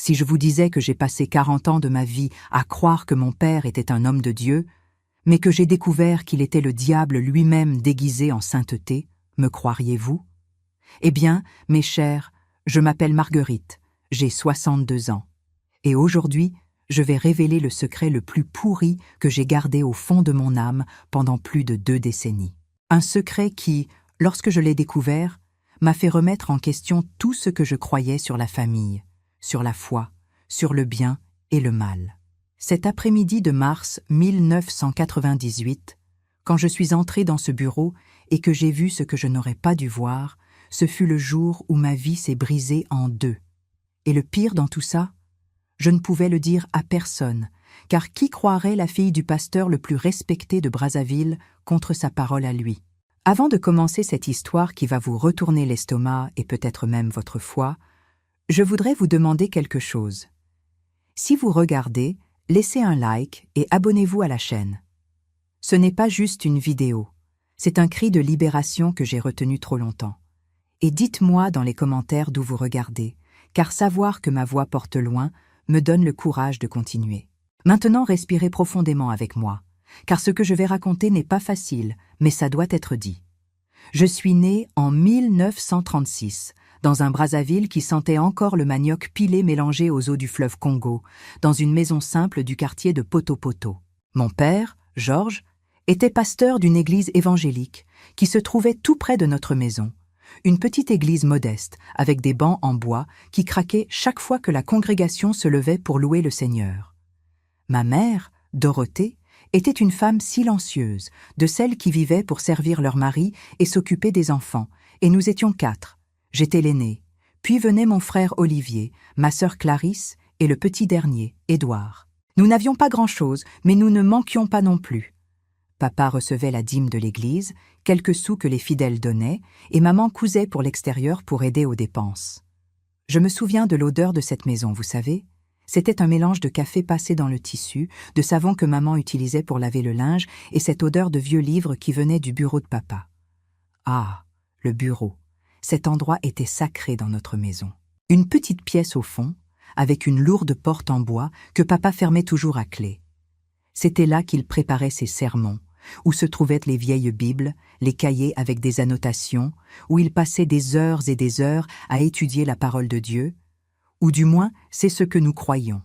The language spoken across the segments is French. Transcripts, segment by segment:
Si je vous disais que j'ai passé 40 ans de ma vie à croire que mon père était un homme de Dieu, mais que j'ai découvert qu'il était le diable lui-même déguisé en sainteté, me croiriez-vous? Eh bien, mes chers, je m'appelle Marguerite, j'ai 62 ans. Et aujourd'hui, je vais révéler le secret le plus pourri que j'ai gardé au fond de mon âme pendant plus de 2 décennies. Un secret qui, lorsque je l'ai découvert, m'a fait remettre en question tout ce que je croyais sur la famille, sur la foi, sur le bien et le mal. Cet après-midi de mars 1998, quand je suis entrée dans ce bureau et que j'ai vu ce que je n'aurais pas dû voir, ce fut le jour où ma vie s'est brisée en 2. Et le pire dans tout ça, je ne pouvais le dire à personne, car qui croirait la fille du pasteur le plus respecté de Brazzaville contre sa parole à lui? Avant de commencer cette histoire qui va vous retourner l'estomac et peut-être même votre foie, je voudrais vous demander quelque chose. Si vous regardez, laissez un like et abonnez-vous à la chaîne. Ce n'est pas juste une vidéo, c'est un cri de libération que j'ai retenu trop longtemps. Et dites-moi dans les commentaires d'où vous regardez, car savoir que ma voix porte loin me donne le courage de continuer. Maintenant, respirez profondément avec moi, car ce que je vais raconter n'est pas facile, mais ça doit être dit. Je suis née en 1936, dans un Brazzaville qui sentait encore le manioc pilé mélangé aux eaux du fleuve Congo, dans une maison simple du quartier de Poto-Poto. Mon père, Georges, était pasteur d'une église évangélique qui se trouvait tout près de notre maison. Une petite église modeste, avec des bancs en bois qui craquaient chaque fois que la congrégation se levait pour louer le Seigneur. Ma mère, Dorothée, était une femme silencieuse, de celles qui vivaient pour servir leur mari et s'occuper des enfants, et nous étions 4. J'étais l'aînée, puis venait mon frère Olivier, ma sœur Clarisse et le petit dernier, Édouard. Nous n'avions pas grand-chose, mais nous ne manquions pas non plus. Papa recevait la dîme de l'église, quelques sous que les fidèles donnaient, et maman cousait pour l'extérieur pour aider aux dépenses. Je me souviens de l'odeur de cette maison, vous savez. C'était un mélange de café passé dans le tissu, de savon que maman utilisait pour laver le linge, et cette odeur de vieux livres qui venait du bureau de papa. Ah, le bureau. Cet endroit était sacré dans notre maison. Une petite pièce au fond, avec une lourde porte en bois que papa fermait toujours à clé. C'était là qu'il préparait ses sermons, où se trouvaient les vieilles Bibles, les cahiers avec des annotations, où il passait des heures et des heures à étudier la parole de Dieu, ou du moins c'est ce que nous croyions.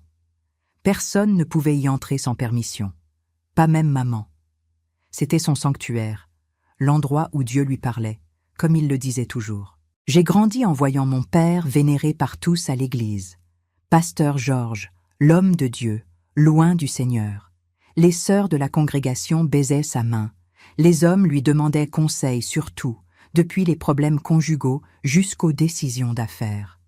Personne ne pouvait y entrer sans permission, pas même maman. C'était son sanctuaire, l'endroit où Dieu lui parlait, comme il le disait toujours. J'ai grandi en voyant mon père vénéré par tous à l'église. Pasteur Georges, l'homme de Dieu, loin du Seigneur. Les sœurs de la congrégation baisaient sa main. Les hommes lui demandaient conseil sur tout, depuis les problèmes conjugaux jusqu'aux décisions d'affaires.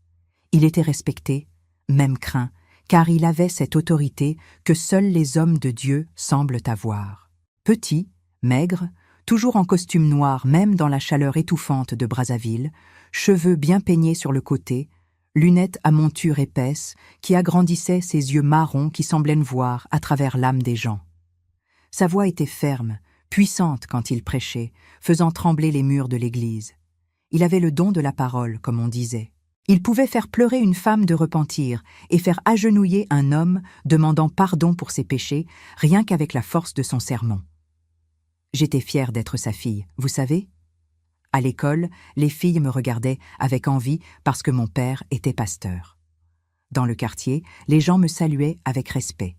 Il était respecté, même craint, car il avait cette autorité que seuls les hommes de Dieu semblent avoir. Petit, maigre, toujours en costume noir même dans la chaleur étouffante de Brazzaville, cheveux bien peignés sur le côté, lunettes à monture épaisse qui agrandissaient ses yeux marrons qui semblaient voir à travers l'âme des gens. Sa voix était ferme, puissante quand il prêchait, faisant trembler les murs de l'église. Il avait le don de la parole, comme on disait. Il pouvait faire pleurer une femme de repentir et faire agenouiller un homme demandant pardon pour ses péchés, rien qu'avec la force de son sermon. J'étais fière d'être sa fille, vous savez ? À l'école, les filles me regardaient avec envie parce que mon père était pasteur. Dans le quartier, les gens me saluaient avec respect.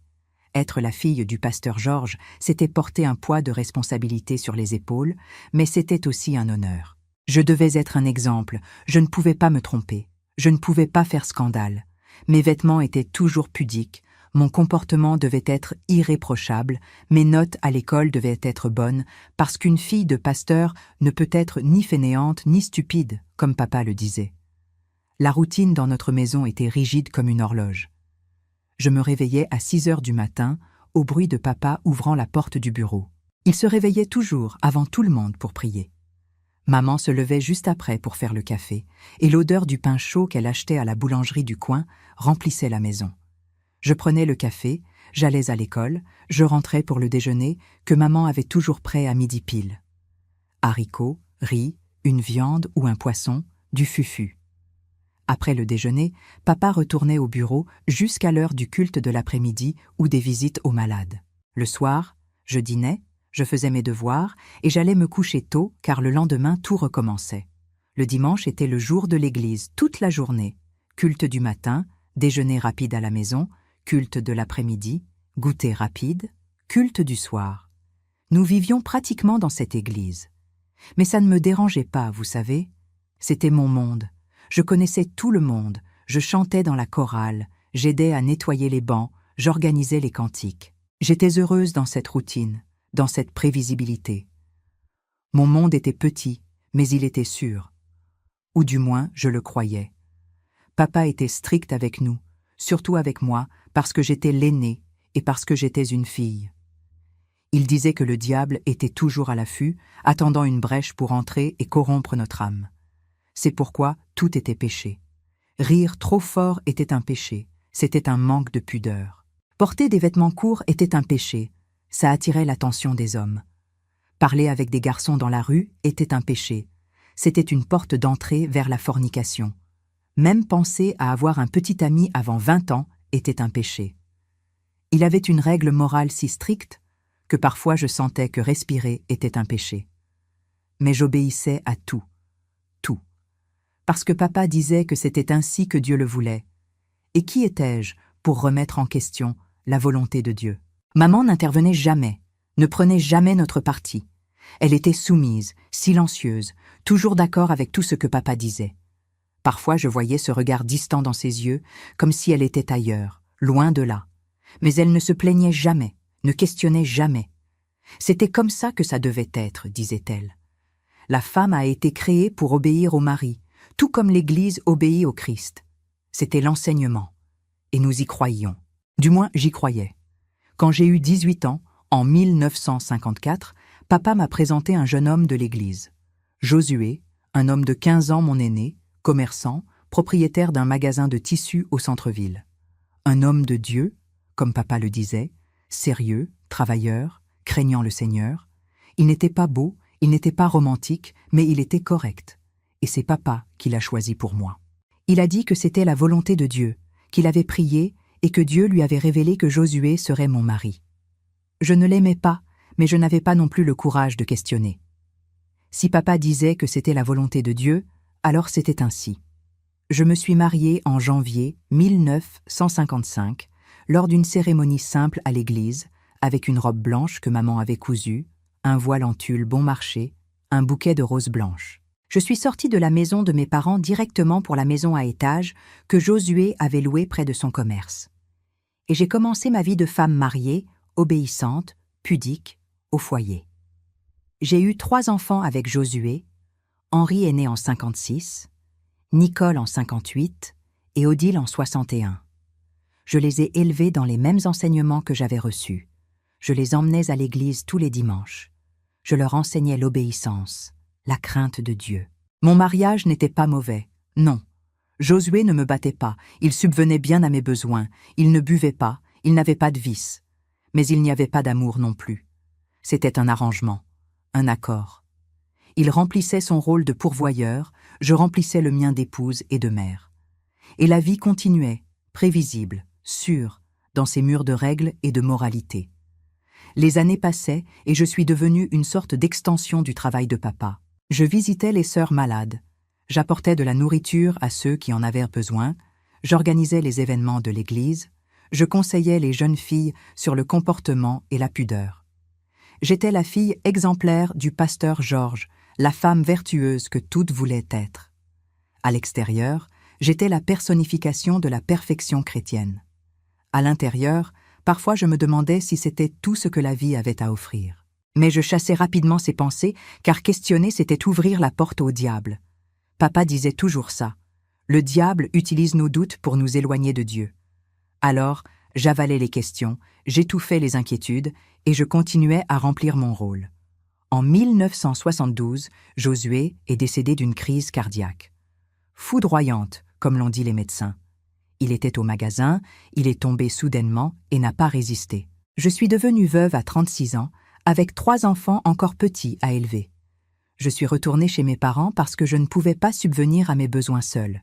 Être la fille du pasteur Georges, c'était porter un poids de responsabilité sur les épaules, mais c'était aussi un honneur. Je devais être un exemple, je ne pouvais pas me tromper, je ne pouvais pas faire scandale. Mes vêtements étaient toujours pudiques, mon comportement devait être irréprochable, mes notes à l'école devaient être bonnes, parce qu'une fille de pasteur ne peut être ni fainéante ni stupide, comme papa le disait. La routine dans notre maison était rigide comme une horloge. Je me réveillais à 6 heures du matin, au bruit de papa ouvrant la porte du bureau. Il se réveillait toujours avant tout le monde pour prier. Maman se levait juste après pour faire le café, et l'odeur du pain chaud qu'elle achetait à la boulangerie du coin remplissait la maison. Je prenais le café, j'allais à l'école, je rentrais pour le déjeuner que maman avait toujours prêt à midi pile. Haricots, riz, une viande ou un poisson, du fufu. Après le déjeuner, papa retournait au bureau jusqu'à l'heure du culte de l'après-midi ou des visites aux malades. Le soir, je dînais, je faisais mes devoirs et j'allais me coucher tôt car le lendemain tout recommençait. Le dimanche était le jour de l'église toute la journée. Culte du matin, déjeuner rapide à la maison, culte de l'après-midi, goûter rapide, culte du soir. Nous vivions pratiquement dans cette église. Mais ça ne me dérangeait pas, vous savez. C'était mon monde. Je connaissais tout le monde, je chantais dans la chorale, j'aidais à nettoyer les bancs, j'organisais les cantiques. J'étais heureuse dans cette routine, dans cette prévisibilité. Mon monde était petit, mais il était sûr. Ou du moins, je le croyais. Papa était strict avec nous, surtout avec moi, parce que j'étais l'aînée et parce que j'étais une fille. Il disait que le diable était toujours à l'affût, attendant une brèche pour entrer et corrompre notre âme. C'est pourquoi tout était péché. Rire trop fort était un péché, c'était un manque de pudeur. Porter des vêtements courts était un péché, ça attirait l'attention des hommes. Parler avec des garçons dans la rue était un péché, c'était une porte d'entrée vers la fornication. Même penser à avoir un petit ami avant 20 ans était un péché. Il avait une règle morale si stricte que parfois je sentais que respirer était un péché. Mais j'obéissais à tout. Tout. Parce que papa disait que c'était ainsi que Dieu le voulait. Et qui étais-je pour remettre en question la volonté de Dieu? Maman n'intervenait jamais, ne prenait jamais notre parti. Elle était soumise, silencieuse, toujours d'accord avec tout ce que papa disait. Parfois je voyais ce regard distant dans ses yeux, comme si elle était ailleurs, loin de là. Mais elle ne se plaignait jamais, ne questionnait jamais. C'était comme ça que ça devait être, disait-elle. La femme a été créée pour obéir au mari, tout comme l'Église obéit au Christ. C'était l'enseignement. Et nous y croyions. Du moins, j'y croyais. Quand j'ai eu 18 ans, en 1954, papa m'a présenté un jeune homme de l'Église. Josué, un homme de 15 ans mon aîné, commerçant, propriétaire d'un magasin de tissus au centre-ville. Un homme de Dieu, comme papa le disait, sérieux, travailleur, craignant le Seigneur. Il n'était pas beau, il n'était pas romantique, mais il était correct. Et c'est papa qui l'a choisi pour moi. Il a dit que c'était la volonté de Dieu, qu'il avait prié et que Dieu lui avait révélé que Josué serait mon mari. Je ne l'aimais pas, mais je n'avais pas non plus le courage de questionner. Si papa disait que c'était la volonté de Dieu, alors c'était ainsi. Je me suis mariée en janvier 1955, lors d'une cérémonie simple à l'église, avec une robe blanche que maman avait cousue, un voile en tulle bon marché, un bouquet de roses blanches. Je suis sortie de la maison de mes parents directement pour la maison à étage que Josué avait louée près de son commerce. Et j'ai commencé ma vie de femme mariée, obéissante, pudique, au foyer. J'ai eu 3 enfants avec Josué. Henri est né en 56, Nicole en 58 et Odile en 61. Je les ai élevés dans les mêmes enseignements que j'avais reçus. Je les emmenais à l'église tous les dimanches. Je leur enseignais l'obéissance, la crainte de Dieu. Mon mariage n'était pas mauvais, non. Josué ne me battait pas, il subvenait bien à mes besoins, il ne buvait pas, il n'avait pas de vice. Mais il n'y avait pas d'amour non plus. C'était un arrangement, un accord. Il remplissait son rôle de pourvoyeur, je remplissais le mien d'épouse et de mère. Et la vie continuait, prévisible, sûre, dans ses murs de règles et de moralité. Les années passaient et je suis devenue une sorte d'extension du travail de papa. Je visitais les sœurs malades, j'apportais de la nourriture à ceux qui en avaient besoin, j'organisais les événements de l'église, je conseillais les jeunes filles sur le comportement et la pudeur. J'étais la fille exemplaire du pasteur Georges, la femme vertueuse que toutes voulaient être. À l'extérieur, j'étais la personnification de la perfection chrétienne. À l'intérieur, parfois je me demandais si c'était tout ce que la vie avait à offrir. Mais je chassais rapidement ces pensées, car questionner c'était ouvrir la porte au diable. Papa disait toujours ça. Le diable utilise nos doutes pour nous éloigner de Dieu. Alors, j'avalais les questions, j'étouffais les inquiétudes, et je continuais à remplir mon rôle. En 1972, Josué est décédé d'une crise cardiaque. Foudroyante, comme l'ont dit les médecins. Il était au magasin, il est tombé soudainement et n'a pas résisté. Je suis devenue veuve à 36 ans, avec 3 enfants encore petits à élever. Je suis retournée chez mes parents parce que je ne pouvais pas subvenir à mes besoins seule.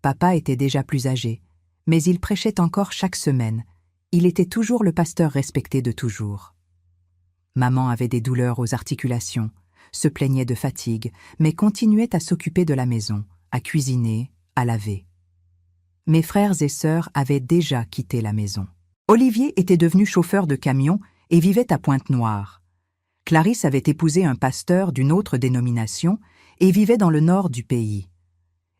Papa était déjà plus âgé, mais il prêchait encore chaque semaine. Il était toujours le pasteur respecté de toujours. Maman avait des douleurs aux articulations, se plaignait de fatigue, mais continuait à s'occuper de la maison, à cuisiner, à laver. Mes frères et sœurs avaient déjà quitté la maison. Olivier était devenu chauffeur de camion et vivait à Pointe-Noire. Clarisse avait épousé un pasteur d'une autre dénomination et vivait dans le nord du pays.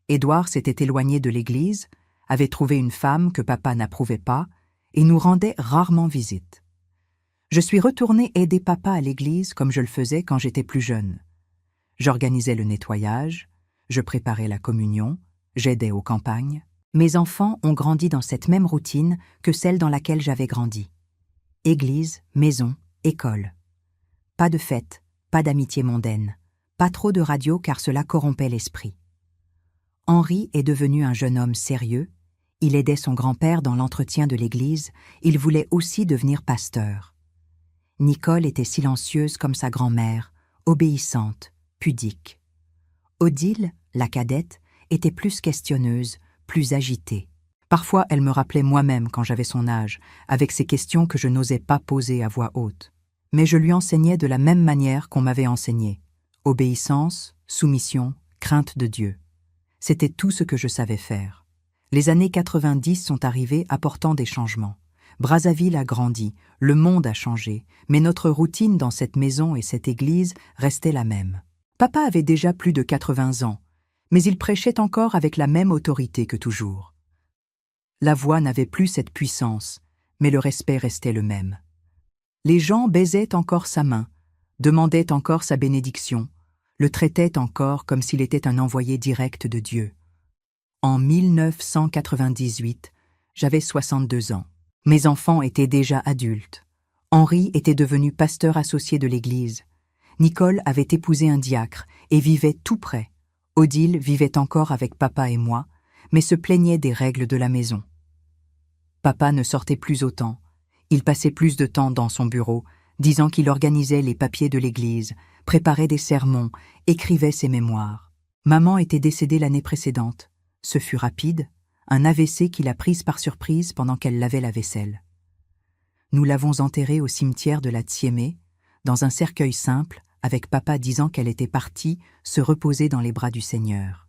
Édouard s'était éloigné de l'église, avait trouvé une femme que papa n'approuvait pas et nous rendait rarement visite. Je suis retournée aider papa à l'église comme je le faisais quand j'étais plus jeune. J'organisais le nettoyage, je préparais la communion, j'aidais aux campagnes. Mes enfants ont grandi dans cette même routine que celle dans laquelle j'avais grandi. Église, maison, école. Pas de fête, pas d'amitié mondaine, pas trop de radio car cela corrompait l'esprit. Henri est devenu un jeune homme sérieux, il aidait son grand-père dans l'entretien de l'église, il voulait aussi devenir pasteur. Nicole était silencieuse comme sa grand-mère, obéissante, pudique. Odile, la cadette, était plus questionneuse, plus agitée. Parfois, elle me rappelait moi-même quand j'avais son âge, avec ces questions que je n'osais pas poser à voix haute. Mais je lui enseignais de la même manière qu'on m'avait enseigné. Obéissance, soumission, crainte de Dieu. C'était tout ce que je savais faire. Les années 90 sont arrivées apportant des changements. Brazzaville a grandi, le monde a changé, mais notre routine dans cette maison et cette église restait la même. Papa avait déjà plus de 80 ans, mais il prêchait encore avec la même autorité que toujours. La voix n'avait plus cette puissance, mais le respect restait le même. Les gens baisaient encore sa main, demandaient encore sa bénédiction, le traitaient encore comme s'il était un envoyé direct de Dieu. En 1998, j'avais 62 ans. Mes enfants étaient déjà adultes. Henri était devenu pasteur associé de l'église. Nicole avait épousé un diacre et vivait tout près. Odile vivait encore avec papa et moi, mais se plaignait des règles de la maison. Papa ne sortait plus autant. Il passait plus de temps dans son bureau, disant qu'il organisait les papiers de l'église, préparait des sermons, écrivait ses mémoires. Maman était décédée l'année précédente. Ce fut rapide, un AVC qui l'a prise par surprise pendant qu'elle lavait la vaisselle. Nous l'avons enterrée au cimetière de la Tsiémé, dans un cercueil simple, avec papa disant qu'elle était partie se reposer dans les bras du Seigneur.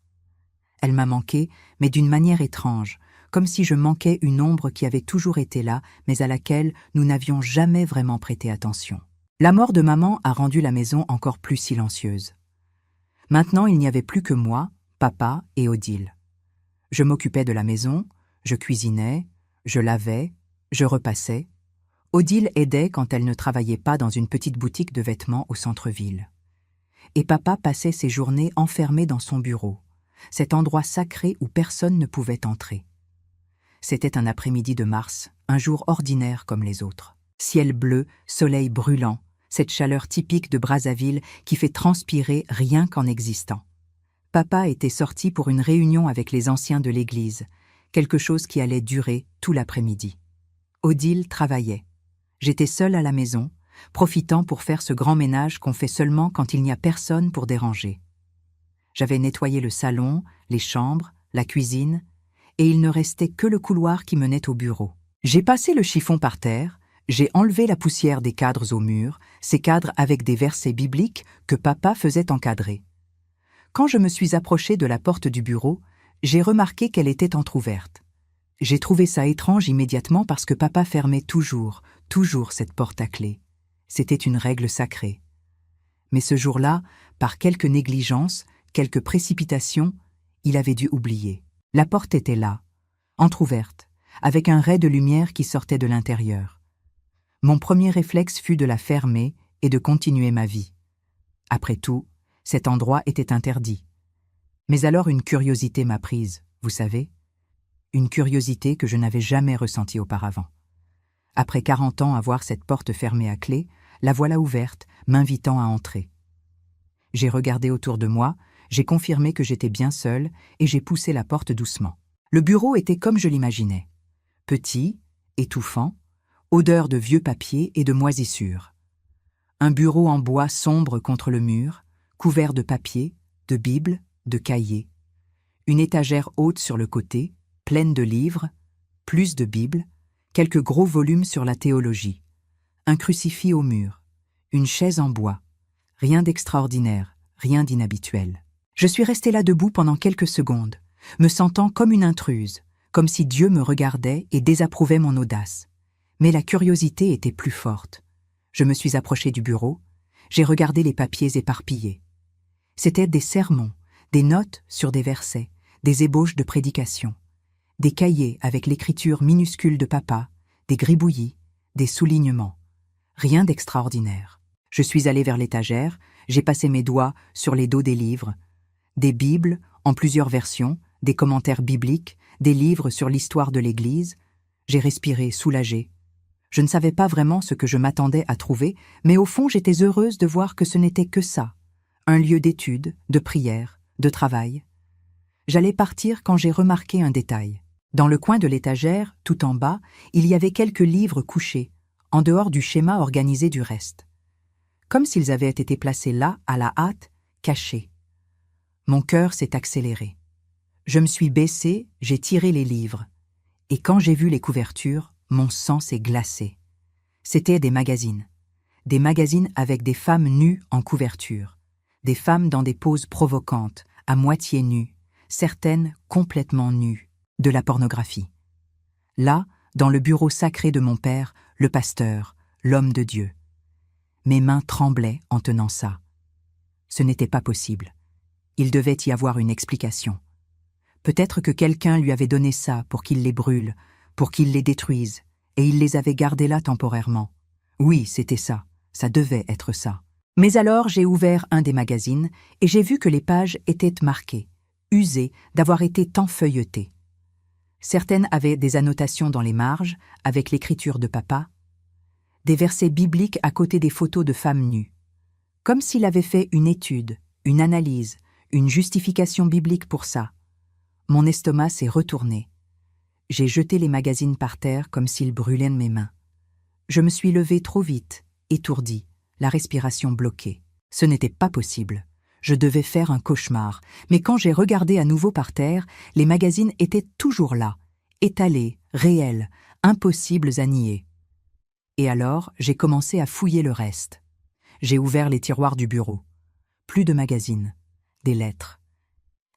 Elle m'a manqué, mais d'une manière étrange, comme si je manquais une ombre qui avait toujours été là, mais à laquelle nous n'avions jamais vraiment prêté attention. La mort de maman a rendu la maison encore plus silencieuse. Maintenant, il n'y avait plus que moi, papa et Odile. Je m'occupais de la maison, je cuisinais, je lavais, je repassais. Odile aidait quand elle ne travaillait pas dans une petite boutique de vêtements au centre-ville. Et papa passait ses journées enfermé dans son bureau, cet endroit sacré où personne ne pouvait entrer. C'était un après-midi de mars, un jour ordinaire comme les autres. Ciel bleu, soleil brûlant, cette chaleur typique de Brazzaville qui fait transpirer rien qu'en existant. Papa était sorti pour une réunion avec les anciens de l'église, quelque chose qui allait durer tout l'après-midi. Odile travaillait. J'étais seule à la maison, profitant pour faire ce grand ménage qu'on fait seulement quand il n'y a personne pour déranger. J'avais nettoyé le salon, les chambres, la cuisine, et il ne restait que le couloir qui menait au bureau. J'ai passé le chiffon par terre, j'ai enlevé la poussière des cadres au mur, ces cadres avec des versets bibliques que papa faisait encadrer. Quand je me suis approchée de la porte du bureau, j'ai remarqué qu'elle était entr'ouverte. J'ai trouvé ça étrange immédiatement parce que papa fermait toujours cette porte à clé. C'était une règle sacrée. Mais ce jour-là, par quelque négligence, quelque précipitation, il avait dû oublier. La porte était là, entr'ouverte, avec un ray de lumière qui sortait de l'intérieur. Mon premier réflexe fut de la fermer et de continuer ma vie. Après tout, cet endroit était interdit. Mais alors une curiosité m'a prise, vous savez, une curiosité que je n'avais jamais ressentie auparavant. Après 40 ans à voir cette porte fermée à clé, la voilà ouverte, m'invitant à entrer. J'ai regardé autour de moi, j'ai confirmé que j'étais bien seule et j'ai poussé la porte doucement. Le bureau était comme je l'imaginais. Petit, étouffant, odeur de vieux papier et de moisissure. Un bureau en bois sombre contre le mur, couvert de papier, de bibles, de cahiers. Une étagère haute sur le côté, pleine de livres, plus de Bibles, quelques gros volumes sur la théologie, un crucifix au mur, une chaise en bois, rien d'extraordinaire, rien d'inhabituel. Je suis restée là debout pendant quelques secondes, me sentant comme une intruse, comme si Dieu me regardait et désapprouvait mon audace. Mais la curiosité était plus forte. Je me suis approchée du bureau, j'ai regardé les papiers éparpillés. C'étaient des sermons, des notes sur des versets, des ébauches de prédications, des cahiers avec l'écriture minuscule de papa, des gribouillis, des soulignements. Rien d'extraordinaire. Je suis allée vers l'étagère, j'ai passé mes doigts sur les dos des livres, des Bibles en plusieurs versions, des commentaires bibliques, des livres sur l'histoire de l'Église. J'ai respiré, soulagée. Je ne savais pas vraiment ce que je m'attendais à trouver, mais au fond j'étais heureuse de voir que ce n'était que ça, un lieu d'étude, de prière, de travail. J'allais partir quand j'ai remarqué un détail. Dans le coin de l'étagère, tout en bas, il y avait quelques livres couchés, en dehors du schéma organisé du reste. Comme s'ils avaient été placés là, à la hâte, cachés. Mon cœur s'est accéléré. Je me suis baissée, j'ai tiré les livres. Et quand j'ai vu les couvertures, mon sang s'est glacé. C'étaient des magazines. Des magazines avec des femmes nues en couverture. Des femmes dans des poses provocantes, à moitié nues, certaines complètement nues, de la pornographie. Là, dans le bureau sacré de mon père, le pasteur, l'homme de Dieu. Mes mains tremblaient en tenant ça. Ce n'était pas possible. Il devait y avoir une explication. Peut-être que quelqu'un lui avait donné ça pour qu'il les brûle, pour qu'il les détruise, et il les avait gardés là temporairement. Oui, c'était ça. Ça devait être ça. Mais alors j'ai ouvert un des magazines et j'ai vu que les pages étaient marquées, usées d'avoir été tant feuilletées. Certaines avaient des annotations dans les marges, avec l'écriture de papa, des versets bibliques à côté des photos de femmes nues. Comme s'il avait fait une étude, une analyse, une justification biblique pour ça. Mon estomac s'est retourné. J'ai jeté les magazines par terre comme s'ils brûlaient de mes mains. Je me suis levée trop vite, étourdie, la respiration bloquée. Ce n'était pas possible. Je devais faire un cauchemar, mais quand j'ai regardé à nouveau par terre, les magazines étaient toujours là, étalés, réels, impossibles à nier. Et alors, j'ai commencé à fouiller le reste. J'ai ouvert les tiroirs du bureau. Plus de magazines, des lettres.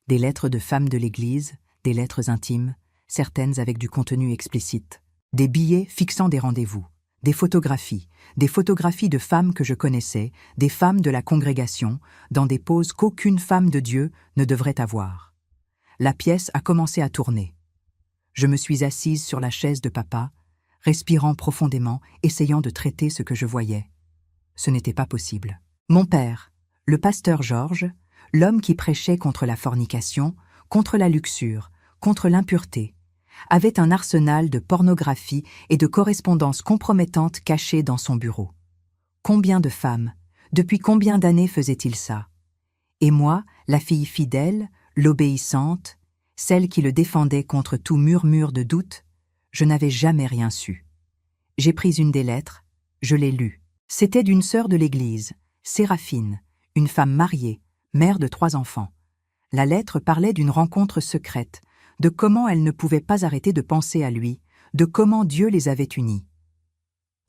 Des lettres de femmes de l'Église, des lettres intimes, certaines avec du contenu explicite. Des billets fixant des rendez-vous. Des photographies de femmes que je connaissais, des femmes de la congrégation, dans des poses qu'aucune femme de Dieu ne devrait avoir. La pièce a commencé à tourner. Je me suis assise sur la chaise de papa, respirant profondément, essayant de traiter ce que je voyais. Ce n'était pas possible. Mon père, le pasteur Georges, l'homme qui prêchait contre la fornication, contre la luxure, contre l'impureté, avait un arsenal de pornographie et de correspondances compromettantes cachées dans son bureau. Combien de femmes, depuis combien d'années faisait-il ça? Et moi, la fille fidèle, l'obéissante, celle qui le défendait contre tout murmure de doute, je n'avais jamais rien su. J'ai pris une des lettres, je l'ai lue. C'était d'une sœur de l'Église, Séraphine, une femme mariée, mère de 3 enfants. La lettre parlait d'une rencontre secrète, de comment elle ne pouvait pas arrêter de penser à lui, de comment Dieu les avait unis.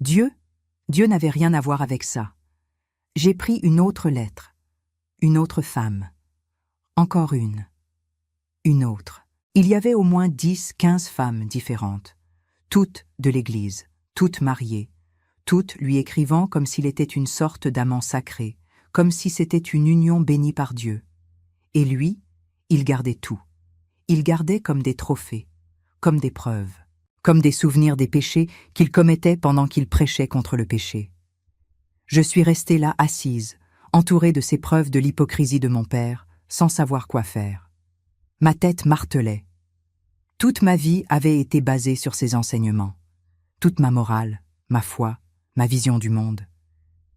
Dieu n'avait rien à voir avec ça. J'ai pris une autre lettre, une autre femme, encore une autre. Il y avait au moins 10, 15 femmes différentes, toutes de l'Église, toutes mariées, toutes lui écrivant comme s'il était une sorte d'amant sacré, comme si c'était une union bénie par Dieu. Et lui, il gardait tout. Il gardait comme des trophées, comme des preuves, comme des souvenirs des péchés qu'il commettait pendant qu'il prêchait contre le péché. Je suis restée là assise, entourée de ces preuves de l'hypocrisie de mon père, sans savoir quoi faire. Ma tête martelait. Toute ma vie avait été basée sur ces enseignements. Toute ma morale, ma foi, ma vision du monde.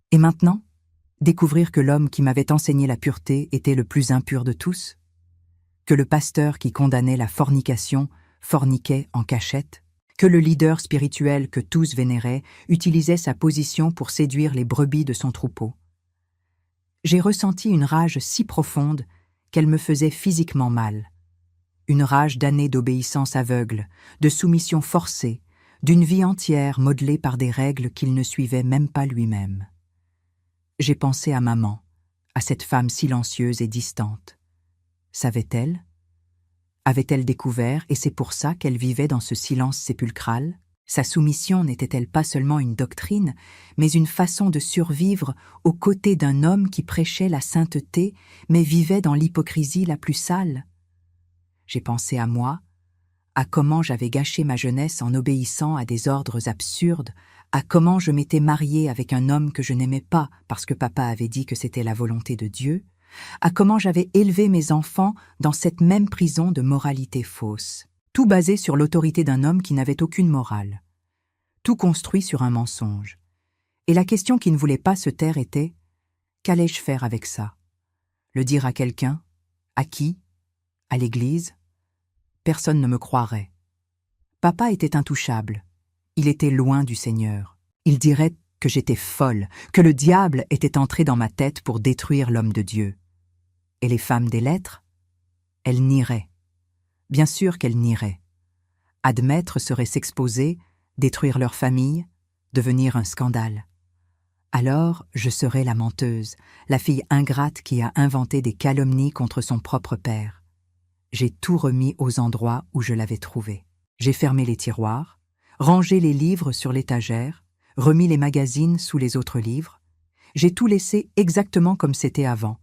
Et maintenant, découvrir que l'homme qui m'avait enseigné la pureté était le plus impur de tous? Que le pasteur qui condamnait la fornication forniquait en cachette? Que le leader spirituel que tous vénéraient utilisait sa position pour séduire les brebis de son troupeau? J'ai ressenti une rage si profonde qu'elle me faisait physiquement mal. une rage d'années d'obéissance aveugle, de soumission forcée, d'une vie entière modelée par des règles qu'il ne suivait même pas lui-même. J'ai pensé à maman, à cette femme silencieuse et distante. Savait-elle? Avait-elle découvert, et c'est pour ça qu'elle vivait dans ce silence sépulcral? Sa soumission n'était-elle pas seulement une doctrine, mais une façon de survivre aux côtés d'un homme qui prêchait la sainteté, mais vivait dans l'hypocrisie la plus sale? J'ai pensé à moi, à comment j'avais gâché ma jeunesse en obéissant à des ordres absurdes, à comment je m'étais mariée avec un homme que je n'aimais pas parce que papa avait dit que c'était la volonté de Dieu, à comment j'avais élevé mes enfants dans cette même prison de moralité fausse, tout basé sur l'autorité d'un homme qui n'avait aucune morale, tout construit sur un mensonge. Et la question qui ne voulait pas se taire était « Qu'allais-je faire avec ça? Le dire à quelqu'un? À qui? À l'église? » Personne ne me croirait. Papa était intouchable. Il était loin du Seigneur. Il dirait que j'étais folle, que le diable était entré dans ma tête pour détruire l'homme de Dieu. Et les femmes des lettres? Elles nieraient. Bien sûr qu'elles nieraient. Admettre serait s'exposer, détruire leur famille, devenir un scandale. Alors, je serais la menteuse, la fille ingrate qui a inventé des calomnies contre son propre père. J'ai tout remis aux endroits où je l'avais trouvé. J'ai fermé les tiroirs, rangé les livres sur l'étagère, remis les magazines sous les autres livres. J'ai tout laissé exactement comme c'était avant.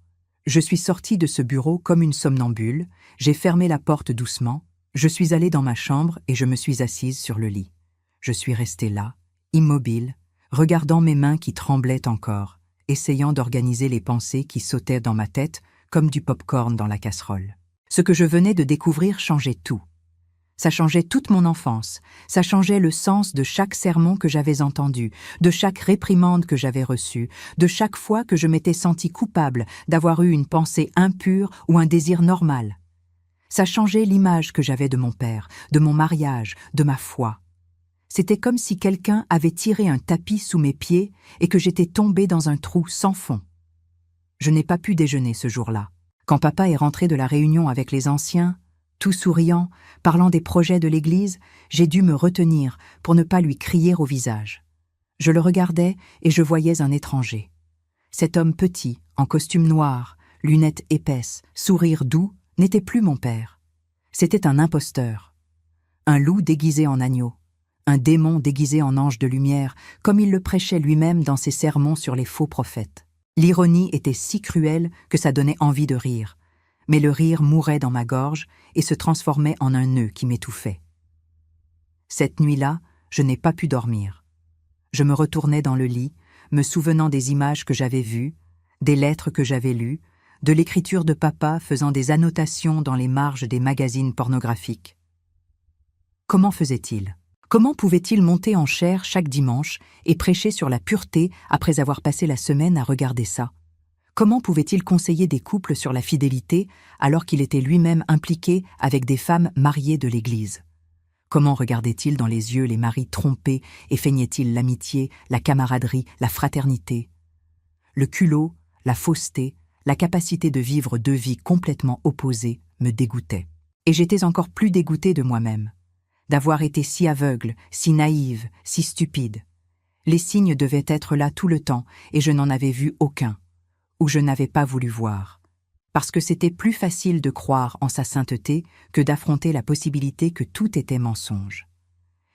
Je suis sortie de ce bureau comme une somnambule, j'ai fermé la porte doucement, je suis allée dans ma chambre et je me suis assise sur le lit. Je suis restée là, immobile, regardant mes mains qui tremblaient encore, essayant d'organiser les pensées qui sautaient dans ma tête comme du pop-corn dans la casserole. Ce que je venais de découvrir changeait tout. Ça changeait toute mon enfance, ça changeait le sens de chaque sermon que j'avais entendu, de chaque réprimande que j'avais reçue, de chaque fois que je m'étais sentie coupable d'avoir eu une pensée impure ou un désir normal. Ça changeait l'image que j'avais de mon père, de mon mariage, de ma foi. C'était comme si quelqu'un avait tiré un tapis sous mes pieds et que j'étais tombée dans un trou sans fond. Je n'ai pas pu déjeuner ce jour-là. Quand papa est rentré de la réunion avec les anciens, tout souriant, parlant des projets de l'église, j'ai dû me retenir pour ne pas lui crier au visage. Je le regardais et je voyais un étranger. Cet homme petit, en costume noir, lunettes épaisses, sourire doux, n'était plus mon père. C'était un imposteur. Un loup déguisé en agneau, un démon déguisé en ange de lumière, comme il le prêchait lui-même dans ses sermons sur les faux prophètes. L'ironie était si cruelle que ça donnait envie de rire, mais le rire mourait dans ma gorge et se transformait en un nœud qui m'étouffait. Cette nuit-là, je n'ai pas pu dormir. Je me retournais dans le lit, me souvenant des images que j'avais vues, des lettres que j'avais lues, de l'écriture de papa faisant des annotations dans les marges des magazines pornographiques. Comment faisait-il ? Comment pouvait-il monter en chair chaque dimanche et prêcher sur la pureté après avoir passé la semaine à regarder ça? Comment pouvait-il conseiller des couples sur la fidélité alors qu'il était lui-même impliqué avec des femmes mariées de l'Église? Comment regardait-il dans les yeux les maris trompés et feignait-il l'amitié, la camaraderie, la fraternité? Le culot, la fausseté, la capacité de vivre deux vies complètement opposées me dégoûtaient. Et j'étais encore plus dégoûtée de moi-même. D'avoir été si aveugle, si naïve, si stupide. Les signes devaient être là tout le temps, et je n'en avais vu aucun, ou je n'avais pas voulu voir, parce que c'était plus facile de croire en sa sainteté que d'affronter la possibilité que tout était mensonge.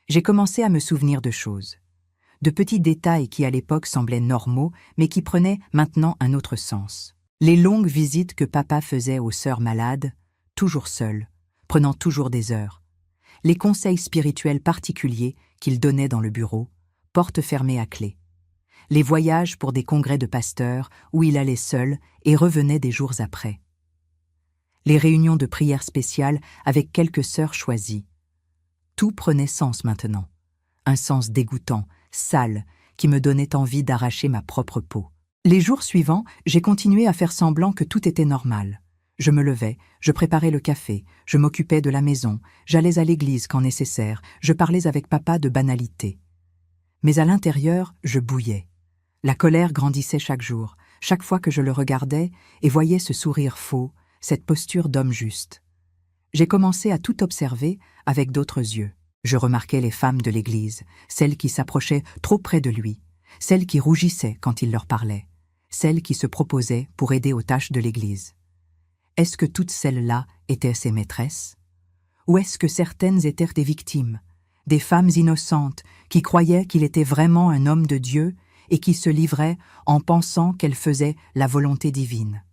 J'ai commencé à me souvenir de choses, de petits détails qui à l'époque semblaient normaux, mais qui prenaient maintenant un autre sens. Les longues visites que papa faisait aux sœurs malades, toujours seul, prenant toujours des heures, les conseils spirituels particuliers qu'il donnait dans le bureau, porte fermée à clé. Les voyages pour des congrès de pasteurs où il allait seul et revenait des jours après. Les réunions de prière spéciales avec quelques sœurs choisies. Tout prenait sens maintenant. Un sens dégoûtant, sale, qui me donnait envie d'arracher ma propre peau. Les jours suivants, j'ai continué à faire semblant que tout était normal. Je me levais, je préparais le café, je m'occupais de la maison, j'allais à l'église quand nécessaire, je parlais avec papa de banalités. Mais à l'intérieur, je bouillais. La colère grandissait chaque jour, chaque fois que je le regardais et voyais ce sourire faux, cette posture d'homme juste. J'ai commencé à tout observer avec d'autres yeux. Je remarquais les femmes de l'Église, celles qui s'approchaient trop près de lui, celles qui rougissaient quand il leur parlait, celles qui se proposaient pour aider aux tâches de l'Église. Est-ce que toutes celles-là étaient ses maîtresses? Ou est-ce que certaines étaient des victimes, des femmes innocentes qui croyaient qu'il était vraiment un homme de Dieu et qui se livraient en pensant qu'elles faisaient la volonté divine?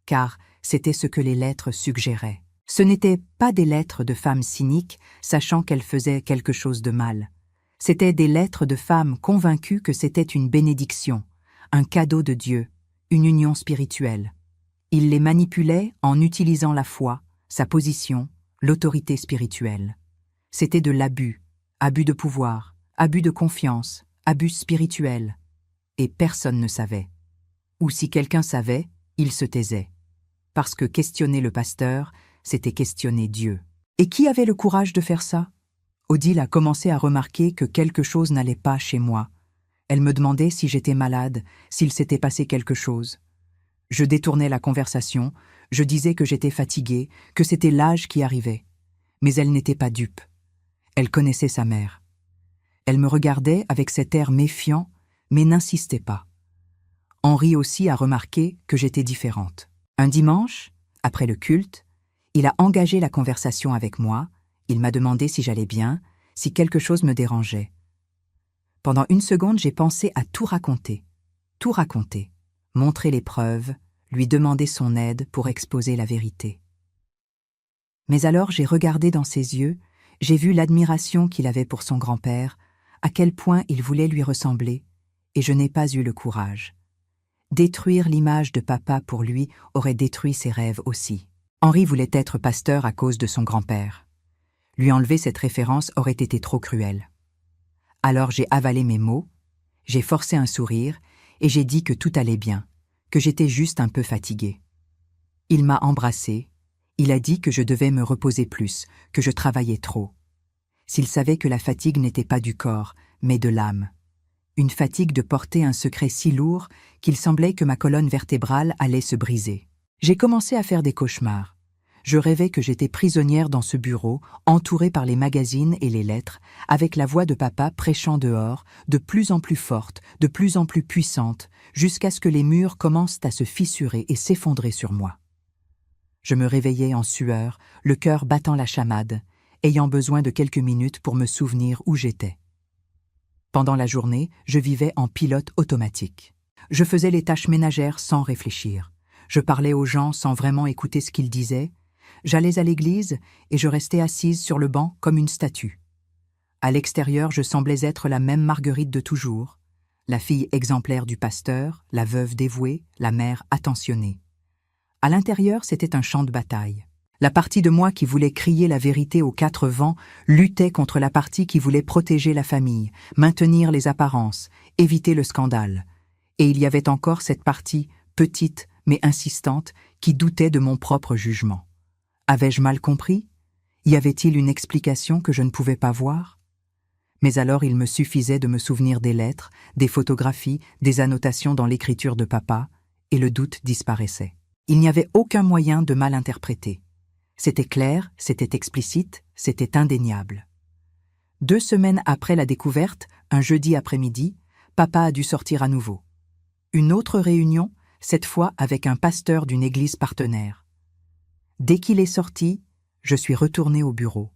Car c'était ce que les lettres suggéraient. Ce n'étaient pas des lettres de femmes cyniques sachant qu'elles faisaient quelque chose de mal. C'étaient des lettres de femmes convaincues que c'était une bénédiction, un cadeau de Dieu, une union spirituelle. Il les manipulait en utilisant la foi, sa position, l'autorité spirituelle. C'était de l'abus, abus de pouvoir, abus de confiance, abus spirituel. Et personne ne savait. Ou si quelqu'un savait, il se taisait. Parce que questionner le pasteur, c'était questionner Dieu. Et qui avait le courage de faire ça? Odile a commencé à remarquer que quelque chose n'allait pas chez moi. Elle me demandait si j'étais malade, s'il s'était passé quelque chose. Je détournais la conversation, je disais que j'étais fatiguée, que c'était l'âge qui arrivait. Mais elle n'était pas dupe. Elle connaissait sa mère. Elle me regardait avec cet air méfiant, mais n'insistait pas. Henri aussi a remarqué que j'étais différente. Un dimanche, après le culte, il a engagé la conversation avec moi, il m'a demandé si j'allais bien, si quelque chose me dérangeait. Pendant une seconde, j'ai pensé à tout raconter, montrer les preuves, lui demander son aide pour exposer la vérité. Mais alors j'ai regardé dans ses yeux, j'ai vu l'admiration qu'il avait pour son grand-père, à quel point il voulait lui ressembler, et je n'ai pas eu le courage. Détruire l'image de papa pour lui aurait détruit ses rêves aussi. Henri voulait être pasteur à cause de son grand-père. Lui enlever cette référence aurait été trop cruel. Alors j'ai avalé mes mots, j'ai forcé un sourire et j'ai dit que tout allait bien, que j'étais juste un peu fatiguée. Il m'a embrassée, il a dit que je devais me reposer plus, que je travaillais trop. S'il savait que la fatigue n'était pas du corps, mais de l'âme. Une fatigue de porter un secret si lourd qu'il semblait que ma colonne vertébrale allait se briser. J'ai commencé à faire des cauchemars. Je rêvais que j'étais prisonnière dans ce bureau, entourée par les magazines et les lettres, avec la voix de papa prêchant dehors, de plus en plus forte, de plus en plus puissante, jusqu'à ce que les murs commencent à se fissurer et s'effondrer sur moi. Je me réveillais en sueur, le cœur battant la chamade, ayant besoin de quelques minutes pour me souvenir où j'étais. Pendant la journée, je vivais en pilote automatique. Je faisais les tâches ménagères sans réfléchir. Je parlais aux gens sans vraiment écouter ce qu'ils disaient. J'allais à l'église et je restais assise sur le banc comme une statue. À l'extérieur, je semblais être la même Marguerite de toujours, la fille exemplaire du pasteur, la veuve dévouée, la mère attentionnée. À l'intérieur, c'était un champ de bataille. La partie de moi qui voulait crier la vérité aux quatre vents luttait contre la partie qui voulait protéger la famille, maintenir les apparences, éviter le scandale. Et il y avait encore cette partie, petite mais insistante, qui doutait de mon propre jugement. Avais-je mal compris? Y avait-il une explication que je ne pouvais pas voir? Mais alors il me suffisait de me souvenir des lettres, des photographies, des annotations dans l'écriture de papa, et le doute disparaissait. Il n'y avait aucun moyen de mal interpréter. C'était clair, c'était explicite, c'était indéniable. 2 semaines après la découverte, un jeudi après-midi, papa a dû sortir à nouveau. Une autre réunion, cette fois avec un pasteur d'une église partenaire. Dès qu'il est sorti, je suis retournée au bureau.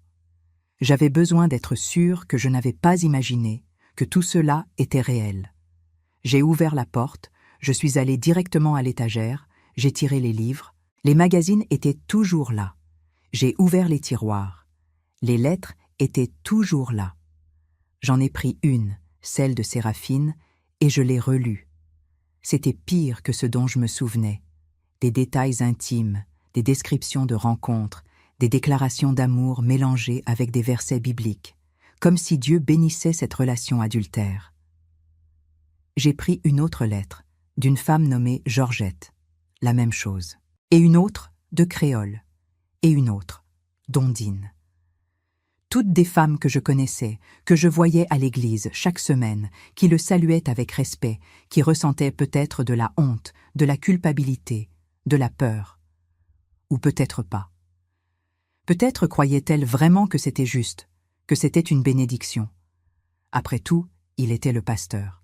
J'avais besoin d'être sûre que je n'avais pas imaginé, que tout cela était réel. J'ai ouvert la porte, je suis allée directement à l'étagère, j'ai tiré les livres, les magazines étaient toujours là. J'ai ouvert les tiroirs. Les lettres étaient toujours là. J'en ai pris une, celle de Séraphine, et je l'ai relue. C'était pire que ce dont je me souvenais. Des détails intimes, des descriptions de rencontres, des déclarations d'amour mélangées avec des versets bibliques, comme si Dieu bénissait cette relation adultère. J'ai pris une autre lettre, d'une femme nommée Georgette, la même chose, et une autre de Créole, et une autre d'Ondine. Toutes des femmes que je connaissais, que je voyais à l'église chaque semaine, qui le saluaient avec respect, qui ressentaient peut-être de la honte, de la culpabilité, de la peur. Ou peut-être pas. Peut-être croyait-elle vraiment que c'était juste, que c'était une bénédiction. Après tout, il était le pasteur.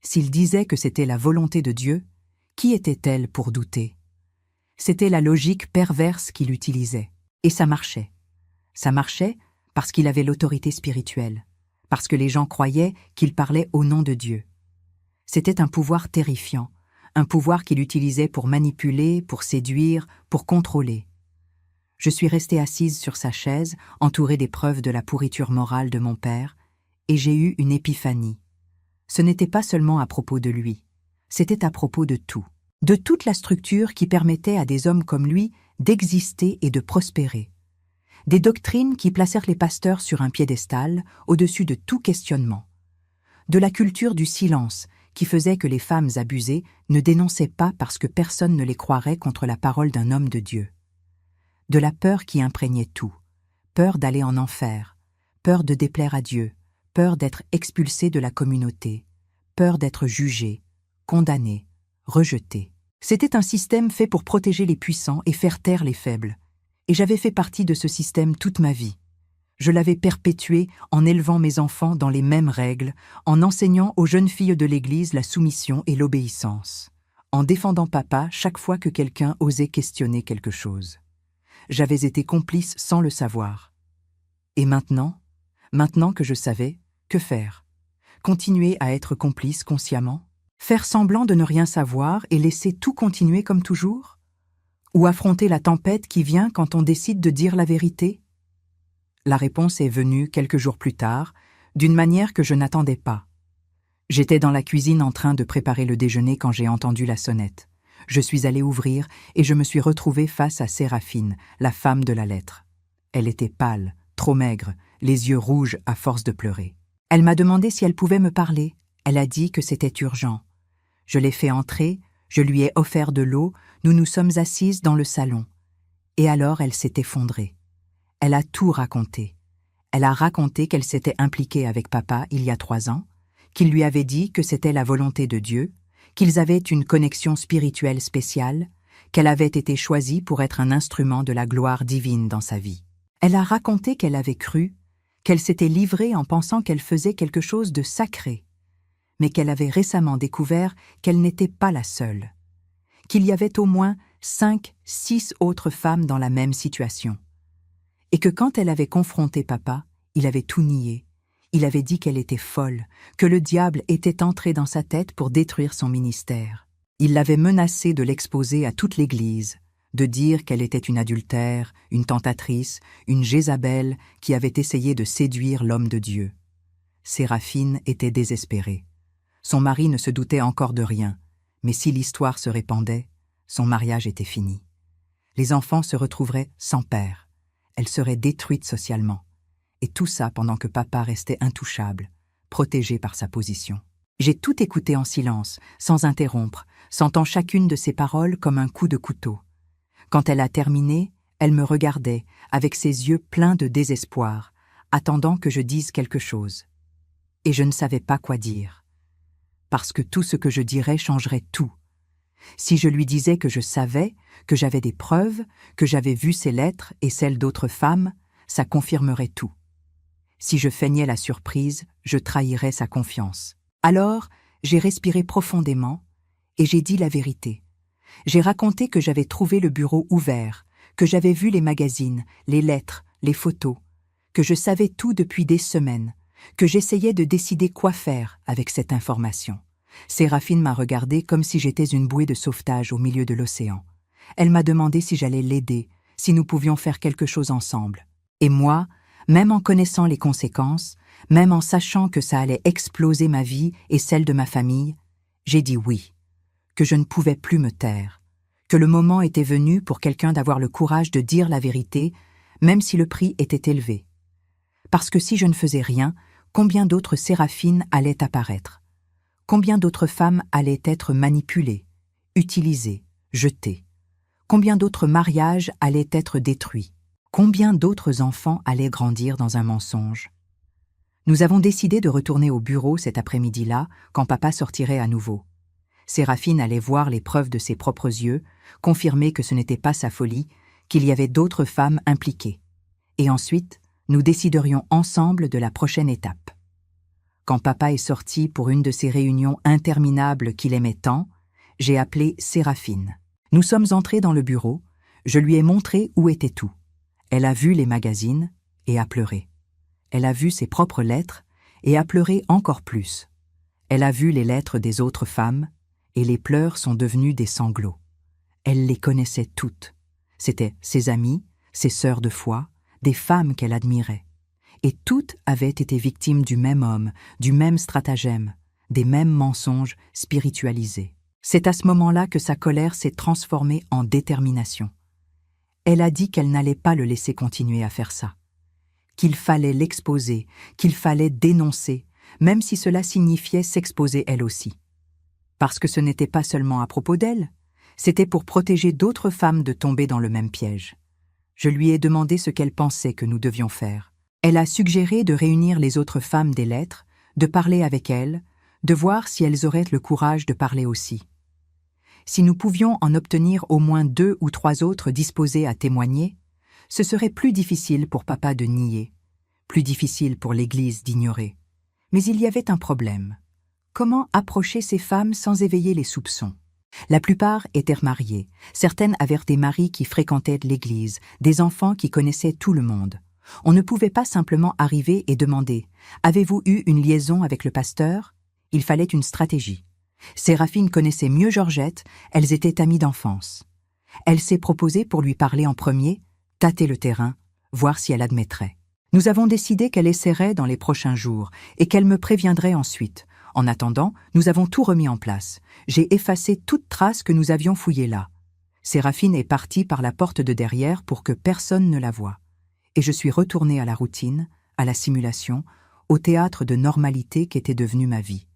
S'il disait que c'était la volonté de Dieu, qui était-elle pour douter? C'était la logique perverse qu'il utilisait. Et ça marchait. Ça marchait parce qu'il avait l'autorité spirituelle, parce que les gens croyaient qu'il parlait au nom de Dieu. C'était un pouvoir terrifiant, un pouvoir qu'il utilisait pour manipuler, pour séduire, pour contrôler. Je suis restée assise sur sa chaise, entourée des preuves de la pourriture morale de mon père, et j'ai eu une épiphanie. Ce n'était pas seulement à propos de lui, c'était à propos de tout, de toute la structure qui permettait à des hommes comme lui d'exister et de prospérer. Des doctrines qui placèrent les pasteurs sur un piédestal, au-dessus de tout questionnement. De la culture du silence, qui faisait que les femmes abusées ne dénonçaient pas parce que personne ne les croirait contre la parole d'un homme de Dieu. De la peur qui imprégnait tout, peur d'aller en enfer, peur de déplaire à Dieu, peur d'être expulsé de la communauté, peur d'être jugé, condamné, rejeté. C'était un système fait pour protéger les puissants et faire taire les faibles. Et j'avais fait partie de ce système toute ma vie. Je l'avais perpétué en élevant mes enfants dans les mêmes règles, en enseignant aux jeunes filles de l'Église la soumission et l'obéissance, en défendant papa chaque fois que quelqu'un osait questionner quelque chose. J'avais été complice sans le savoir. Et maintenant que je savais, que faire? Continuer à être complice consciemment? Faire semblant de ne rien savoir et laisser tout continuer comme toujours? Ou affronter la tempête qui vient quand on décide de dire la vérité? La réponse est venue quelques jours plus tard, d'une manière que je n'attendais pas. J'étais dans la cuisine en train de préparer le déjeuner quand j'ai entendu la sonnette. Je suis allée ouvrir et je me suis retrouvée face à Séraphine, la femme de la lettre. Elle était pâle, trop maigre, les yeux rouges à force de pleurer. Elle m'a demandé si elle pouvait me parler. Elle a dit que c'était urgent. Je l'ai fait entrer, je lui ai offert de l'eau, nous nous sommes assises dans le salon. Et alors elle s'est effondrée. Elle a tout raconté. Elle a raconté qu'elle s'était impliquée avec papa il y a 3 ans, qu'il lui avait dit que c'était la volonté de Dieu, qu'ils avaient une connexion spirituelle spéciale, qu'elle avait été choisie pour être un instrument de la gloire divine dans sa vie. Elle a raconté qu'elle avait cru, qu'elle s'était livrée en pensant qu'elle faisait quelque chose de sacré, mais qu'elle avait récemment découvert qu'elle n'était pas la seule, qu'il y avait au moins 5, 6 autres femmes dans la même situation, et que quand elle avait confronté papa, il avait tout nié. Il avait dit qu'elle était folle, que le diable était entré dans sa tête pour détruire son ministère. Il l'avait menacée de l'exposer à toute l'Église, de dire qu'elle était une adultère, une tentatrice, une Jézabel qui avait essayé de séduire l'homme de Dieu. Séraphine était désespérée. Son mari ne se doutait encore de rien, mais si l'histoire se répandait, son mariage était fini. Les enfants se retrouveraient sans père. Elle serait détruite socialement. Et tout ça pendant que papa restait intouchable, protégé par sa position. J'ai tout écouté en silence, sans interrompre, sentant chacune de ses paroles comme un coup de couteau. Quand elle a terminé, elle me regardait, avec ses yeux pleins de désespoir, attendant que je dise quelque chose. Et je ne savais pas quoi dire. Parce que tout ce que je dirais changerait tout. Si je lui disais que je savais, que j'avais des preuves, que j'avais vu ses lettres et celles d'autres femmes, ça confirmerait tout. Si je feignais la surprise, je trahirais sa confiance. Alors, j'ai respiré profondément et j'ai dit la vérité. J'ai raconté que j'avais trouvé le bureau ouvert, que j'avais vu les magazines, les lettres, les photos, que je savais tout depuis des semaines, que j'essayais de décider quoi faire avec cette information. Séraphine m'a regardée comme si j'étais une bouée de sauvetage au milieu de l'océan. Elle m'a demandé si j'allais l'aider, si nous pouvions faire quelque chose ensemble. Et moi, même en connaissant les conséquences, même en sachant que ça allait exploser ma vie et celle de ma famille, j'ai dit oui, que je ne pouvais plus me taire, que le moment était venu pour quelqu'un d'avoir le courage de dire la vérité, même si le prix était élevé. Parce que si je ne faisais rien, combien d'autres séraphines allaient apparaître? Combien d'autres femmes allaient être manipulées, utilisées, jetées? Combien d'autres mariages allaient être détruits? Combien d'autres enfants allaient grandir dans un mensonge? Nous avons décidé de retourner au bureau cet après-midi-là, quand papa sortirait à nouveau. Séraphine allait voir les preuves de ses propres yeux, confirmer que ce n'était pas sa folie, qu'il y avait d'autres femmes impliquées. Et ensuite, nous déciderions ensemble de la prochaine étape. Quand papa est sorti pour une de ces réunions interminables qu'il aimait tant, j'ai appelé Séraphine. Nous sommes entrés dans le bureau, je lui ai montré où était tout. Elle a vu les magazines et a pleuré. Elle a vu ses propres lettres et a pleuré encore plus. Elle a vu les lettres des autres femmes et les pleurs sont devenus des sanglots. Elle les connaissait toutes. C'étaient ses amies, ses sœurs de foi, des femmes qu'elle admirait. Et toutes avaient été victimes du même homme, du même stratagème, des mêmes mensonges spiritualisés. C'est à ce moment-là que sa colère s'est transformée en détermination. Elle a dit qu'elle n'allait pas le laisser continuer à faire ça, qu'il fallait l'exposer, qu'il fallait dénoncer, même si cela signifiait s'exposer elle aussi. Parce que ce n'était pas seulement à propos d'elle, c'était pour protéger d'autres femmes de tomber dans le même piège. Je lui ai demandé ce qu'elle pensait que nous devions faire. Elle a suggéré de réunir les autres femmes des lettres, de parler avec elles, de voir si elles auraient le courage de parler aussi. Si nous pouvions en obtenir au moins 2 ou 3 autres disposées à témoigner, ce serait plus difficile pour papa de nier, plus difficile pour l'Église d'ignorer. Mais il y avait un problème. Comment approcher ces femmes sans éveiller les soupçons? La plupart étaient mariées, certaines avaient des maris qui fréquentaient l'Église, des enfants qui connaissaient tout le monde. On ne pouvait pas simplement arriver et demander « Avez-vous eu une liaison avec le pasteur ?» Il fallait une stratégie. Séraphine connaissait mieux Georgette, elles étaient amies d'enfance. Elle s'est proposée pour lui parler en premier, tâter le terrain, voir si elle admettrait. Nous avons décidé qu'elle essaierait dans les prochains jours et qu'elle me préviendrait ensuite. En attendant, nous avons tout remis en place. J'ai effacé toute trace que nous avions fouillée là. Séraphine est partie par la porte de derrière pour que personne ne la voie. Et je suis retournée à la routine, à la simulation, au théâtre de normalité qu'était devenue ma vie.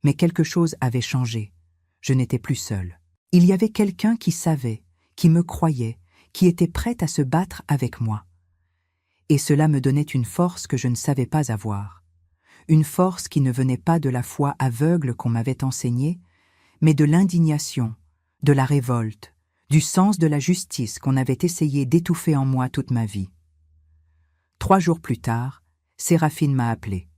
Mais quelque chose avait changé. Je n'étais plus seule. Il y avait quelqu'un qui savait, qui me croyait, qui était prêt à se battre avec moi. Et cela me donnait une force que je ne savais pas avoir. Une force qui ne venait pas de la foi aveugle qu'on m'avait enseignée, mais de l'indignation, de la révolte, du sens de la justice qu'on avait essayé d'étouffer en moi toute ma vie. 3 jours plus tard, Séraphine m'a appelée.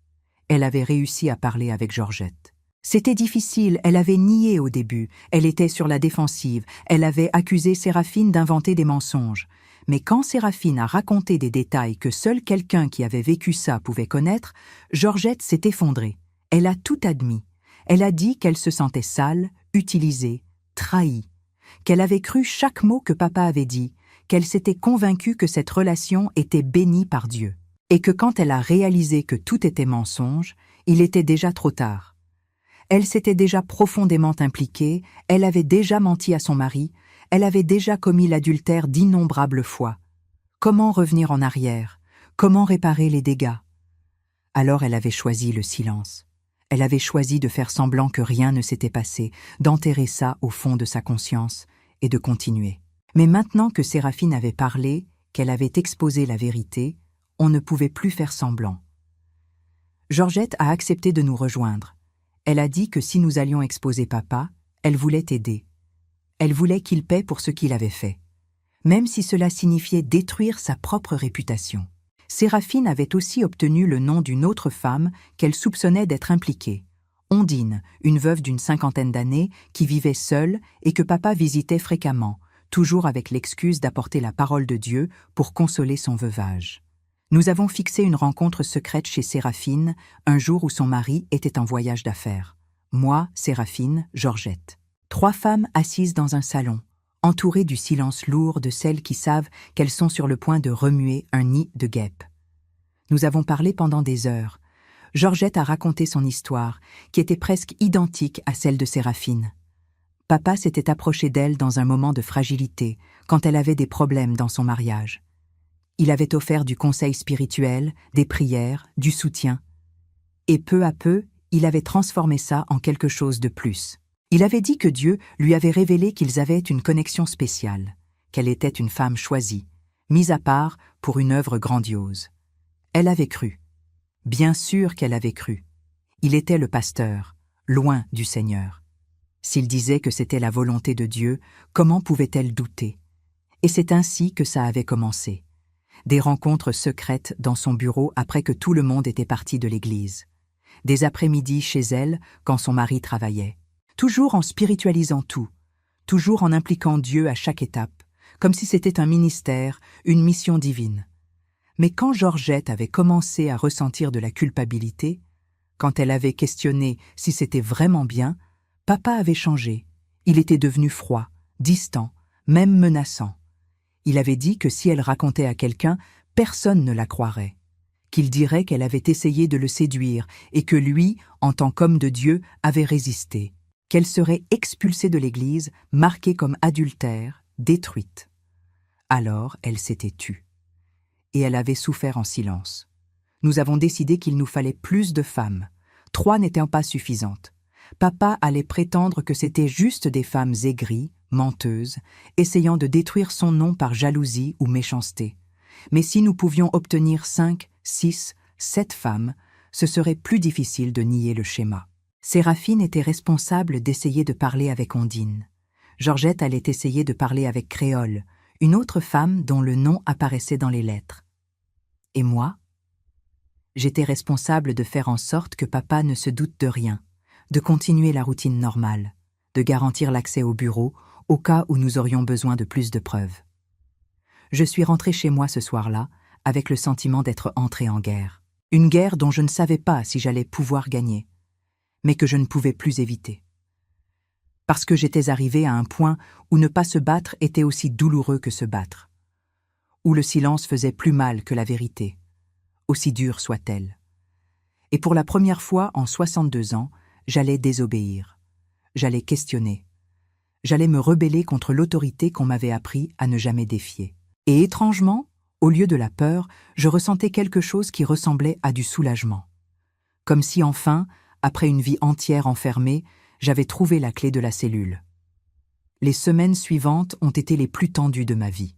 Elle avait réussi à parler avec Georgette. C'était difficile, elle avait nié au début, elle était sur la défensive, elle avait accusé Séraphine d'inventer des mensonges. Mais quand Séraphine a raconté des détails que seul quelqu'un qui avait vécu ça pouvait connaître, Georgette s'est effondrée. Elle a tout admis. Elle a dit qu'elle se sentait sale, utilisée, trahie, qu'elle avait cru chaque mot que papa avait dit, qu'elle s'était convaincue que cette relation était bénie par Dieu, et que quand elle a réalisé que tout était mensonge, il était déjà trop tard. Elle s'était déjà profondément impliquée, elle avait déjà menti à son mari, elle avait déjà commis l'adultère d'innombrables fois. Comment revenir en arrière? Comment réparer les dégâts? Alors elle avait choisi le silence. Elle avait choisi de faire semblant que rien ne s'était passé, d'enterrer ça au fond de sa conscience et de continuer. Mais maintenant que Séraphine avait parlé, qu'elle avait exposé la vérité, on ne pouvait plus faire semblant. Georgette a accepté de nous rejoindre. Elle a dit que si nous allions exposer papa, elle voulait aider. Elle voulait qu'il paie pour ce qu'il avait fait, même si cela signifiait détruire sa propre réputation. Séraphine avait aussi obtenu le nom d'une autre femme qu'elle soupçonnait d'être impliquée, Ondine, une veuve d'une 50aine d'années qui vivait seule et que papa visitait fréquemment, toujours avec l'excuse d'apporter la parole de Dieu pour consoler son veuvage. Nous avons fixé une rencontre secrète chez Séraphine, un jour où son mari était en voyage d'affaires. Moi, Séraphine, Georgette. 3 femmes assises dans un salon, entourées du silence lourd de celles qui savent qu'elles sont sur le point de remuer un nid de guêpes. Nous avons parlé pendant des heures. Georgette a raconté son histoire, qui était presque identique à celle de Séraphine. Papa s'était approché d'elle dans un moment de fragilité, quand elle avait des problèmes dans son mariage. Il avait offert du conseil spirituel, des prières, du soutien. Et peu à peu, il avait transformé ça en quelque chose de plus. Il avait dit que Dieu lui avait révélé qu'ils avaient une connexion spéciale, qu'elle était une femme choisie, mise à part pour une œuvre grandiose. Elle avait cru. Bien sûr qu'elle avait cru. Il était le pasteur, loin du Seigneur. S'il disait que c'était la volonté de Dieu, comment pouvait-elle douter? Et c'est ainsi que ça avait commencé. Des rencontres secrètes dans son bureau après que tout le monde était parti de l'église. Des après-midi chez elle quand son mari travaillait. Toujours en spiritualisant tout, toujours en impliquant Dieu à chaque étape, comme si c'était un ministère, une mission divine. Mais quand Georgette avait commencé à ressentir de la culpabilité, quand elle avait questionné si c'était vraiment bien, papa avait changé. Il était devenu froid, distant, même menaçant. Il avait dit que si elle racontait à quelqu'un, personne ne la croirait. Qu'il dirait qu'elle avait essayé de le séduire et que lui, en tant qu'homme de Dieu, avait résisté. Qu'elle serait expulsée de l'église, marquée comme adultère, détruite. Alors elle s'était tue. Et elle avait souffert en silence. Nous avons décidé qu'il nous fallait plus de femmes. 3 n'étant pas suffisantes. Papa allait prétendre que c'était juste des femmes aigries, menteuses, essayant de détruire son nom par jalousie ou méchanceté. Mais si nous pouvions obtenir 5, 6, 7 femmes, ce serait plus difficile de nier le schéma. Séraphine était responsable d'essayer de parler avec Ondine. Georgette allait essayer de parler avec Créole, une autre femme dont le nom apparaissait dans les lettres. Et moi? J'étais responsable de faire en sorte que papa ne se doute de rien, de continuer la routine normale, de garantir l'accès au bureau au cas où nous aurions besoin de plus de preuves. Je suis rentrée chez moi ce soir-là avec le sentiment d'être entrée en guerre. Une guerre dont je ne savais pas si j'allais pouvoir gagner, mais que je ne pouvais plus éviter. Parce que j'étais arrivée à un point où ne pas se battre était aussi douloureux que se battre, où le silence faisait plus mal que la vérité, aussi dure soit-elle. Et pour la première fois en 62 ans, j'allais désobéir, j'allais questionner, j'allais me rebeller contre l'autorité qu'on m'avait appris à ne jamais défier. Et étrangement, au lieu de la peur, je ressentais quelque chose qui ressemblait à du soulagement. Comme si enfin, après une vie entière enfermée, j'avais trouvé la clé de la cellule. Les semaines suivantes ont été les plus tendues de ma vie.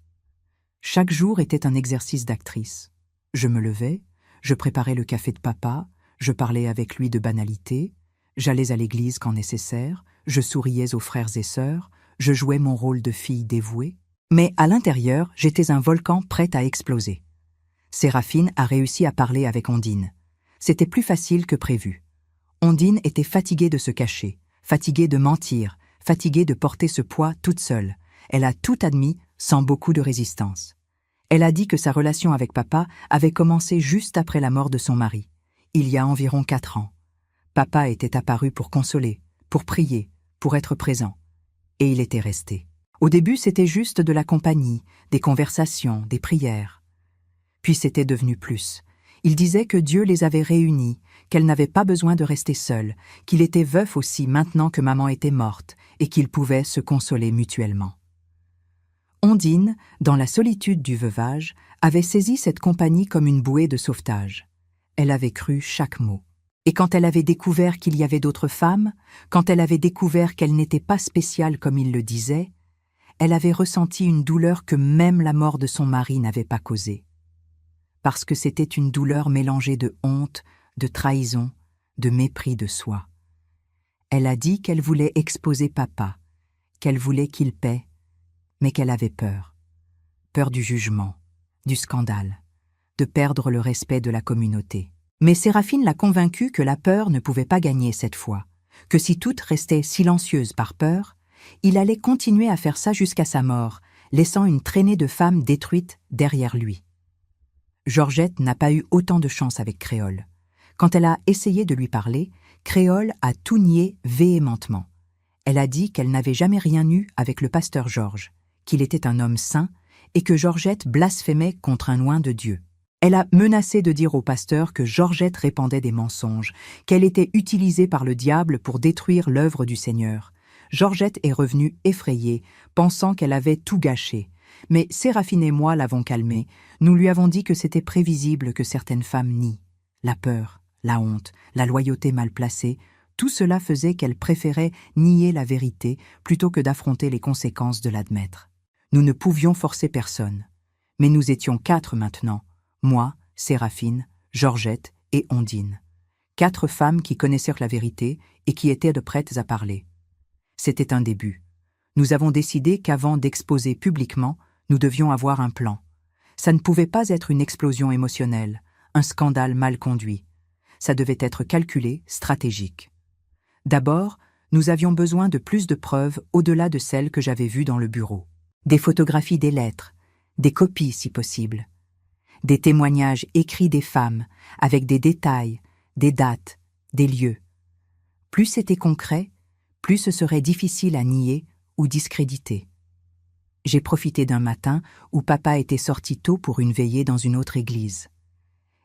Chaque jour était un exercice d'actrice. Je me levais, je préparais le café de papa, je parlais avec lui de banalités, j'allais à l'église quand nécessaire, je souriais aux frères et sœurs, je jouais mon rôle de fille dévouée. Mais à l'intérieur, j'étais un volcan prêt à exploser. Séraphine a réussi à parler avec Ondine. C'était plus facile que prévu. Ondine était fatiguée de se cacher, fatiguée de mentir, fatiguée de porter ce poids toute seule. Elle a tout admis sans beaucoup de résistance. Elle a dit que sa relation avec papa avait commencé juste après la mort de son mari, il y a environ 4 ans. Papa était apparu pour consoler, pour prier, pour être présent. Et il était resté. Au début, c'était juste de la compagnie, des conversations, des prières. Puis c'était devenu plus. Il disait que Dieu les avait réunis, qu'elle n'avait pas besoin de rester seule, qu'il était veuf aussi maintenant que maman était morte, et qu'ils pouvaient se consoler mutuellement. Ondine, dans la solitude du veuvage, avait saisi cette compagnie comme une bouée de sauvetage. Elle avait cru chaque mot. Et quand elle avait découvert qu'il y avait d'autres femmes, quand elle avait découvert qu'elle n'était pas spéciale comme il le disait, elle avait ressenti une douleur que même la mort de son mari n'avait pas causée. Parce que c'était une douleur mélangée de honte, de trahison, de mépris de soi. Elle a dit qu'elle voulait exposer papa, qu'elle voulait qu'il paie, mais qu'elle avait peur. Peur du jugement, du scandale, de perdre le respect de la communauté. Mais Séraphine l'a convaincue que la peur ne pouvait pas gagner cette fois, que si toutes restaient silencieuses par peur, il allait continuer à faire ça jusqu'à sa mort, laissant une traînée de femmes détruites derrière lui. Georgette n'a pas eu autant de chance avec Créole. Quand elle a essayé de lui parler, Créole a tout nié véhémentement. Elle a dit qu'elle n'avait jamais rien eu avec le pasteur Georges, qu'il était un homme saint et que Georgette blasphémait contre un oint de Dieu. Elle a menacé de dire au pasteur que Georgette répandait des mensonges, qu'elle était utilisée par le diable pour détruire l'œuvre du Seigneur. Georgette est revenue effrayée, pensant qu'elle avait tout gâché. Mais Séraphine et moi l'avons calmée. Nous lui avons dit que c'était prévisible que certaines femmes nient. La peur, la honte, la loyauté mal placée, tout cela faisait qu'elle préférait nier la vérité plutôt que d'affronter les conséquences de l'admettre. Nous ne pouvions forcer personne. Mais nous étions 4 maintenant. Moi, Séraphine, Georgette et Ondine. 4 femmes qui connaissaient la vérité et qui étaient de prêtes à parler. C'était un début. Nous avons décidé qu'avant d'exposer publiquement, Nous devions avoir un plan. Ça ne pouvait pas être une explosion émotionnelle, un scandale mal conduit. Ça devait être calculé, stratégique. D'abord, nous avions besoin de plus de preuves au-delà de celles que j'avais vues dans le bureau. Des photographies des lettres, des copies si possible. Des témoignages écrits des femmes, avec des détails, des dates, des lieux. Plus c'était concret, plus ce serait difficile à nier ou discréditer. J'ai profité d'un matin où papa était sorti tôt pour une veillée dans une autre église.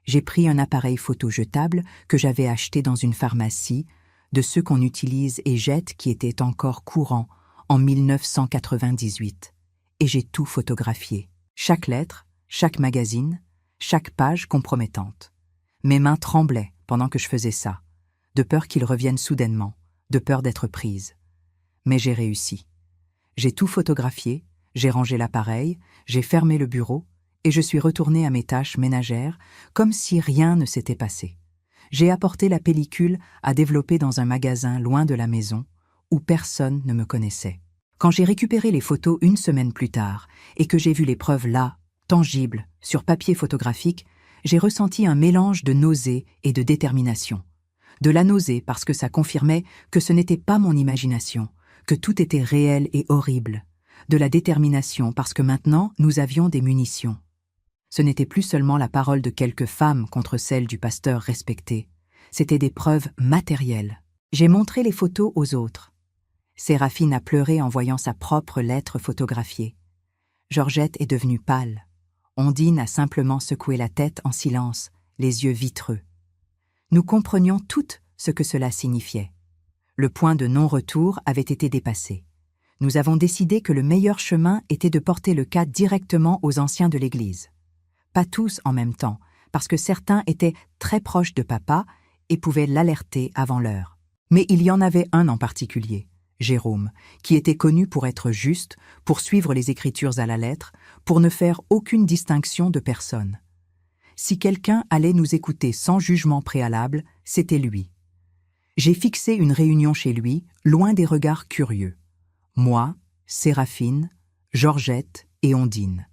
J'ai pris un appareil photo jetable que j'avais acheté dans une pharmacie, de ceux qu'on utilise et jette qui étaient encore courants en 1998. Et j'ai tout photographié. Chaque lettre, chaque magazine, chaque page compromettante. Mes mains tremblaient pendant que je faisais ça, de peur qu'ils reviennent soudainement, de peur d'être prise. Mais j'ai réussi. J'ai tout photographié, j'ai rangé l'appareil, j'ai fermé le bureau, et je suis retournée à mes tâches ménagères comme si rien ne s'était passé. J'ai apporté la pellicule à développer dans un magasin loin de la maison, où personne ne me connaissait. Quand j'ai récupéré les photos une semaine plus tard, et que j'ai vu les preuves là, tangibles, sur papier photographique, j'ai ressenti un mélange de nausée et de détermination. De la nausée parce que ça confirmait que ce n'était pas mon imagination, que tout était réel et horrible. De la détermination parce que maintenant nous avions des munitions. Ce n'était plus seulement la parole de quelques femmes contre celle du pasteur respecté. C'était des preuves matérielles. J'ai montré les photos aux autres. Séraphine a pleuré en voyant sa propre lettre photographiée. Georgette est devenue pâle. Ondine a simplement secoué la tête en silence, les yeux vitreux. Nous comprenions toutes ce que cela signifiait. Le point de non-retour avait été dépassé. Nous avons décidé que le meilleur chemin était de porter le cas directement aux anciens de l'Église. Pas tous en même temps, parce que certains étaient très proches de papa et pouvaient l'alerter avant l'heure. Mais il y en avait un en particulier, Jérôme, qui était connu pour être juste, pour suivre les Écritures à la lettre, pour ne faire aucune distinction de personne. Si quelqu'un allait nous écouter sans jugement préalable, c'était lui. J'ai fixé une réunion chez lui, loin des regards curieux. Moi, Séraphine, Georgette et Ondine.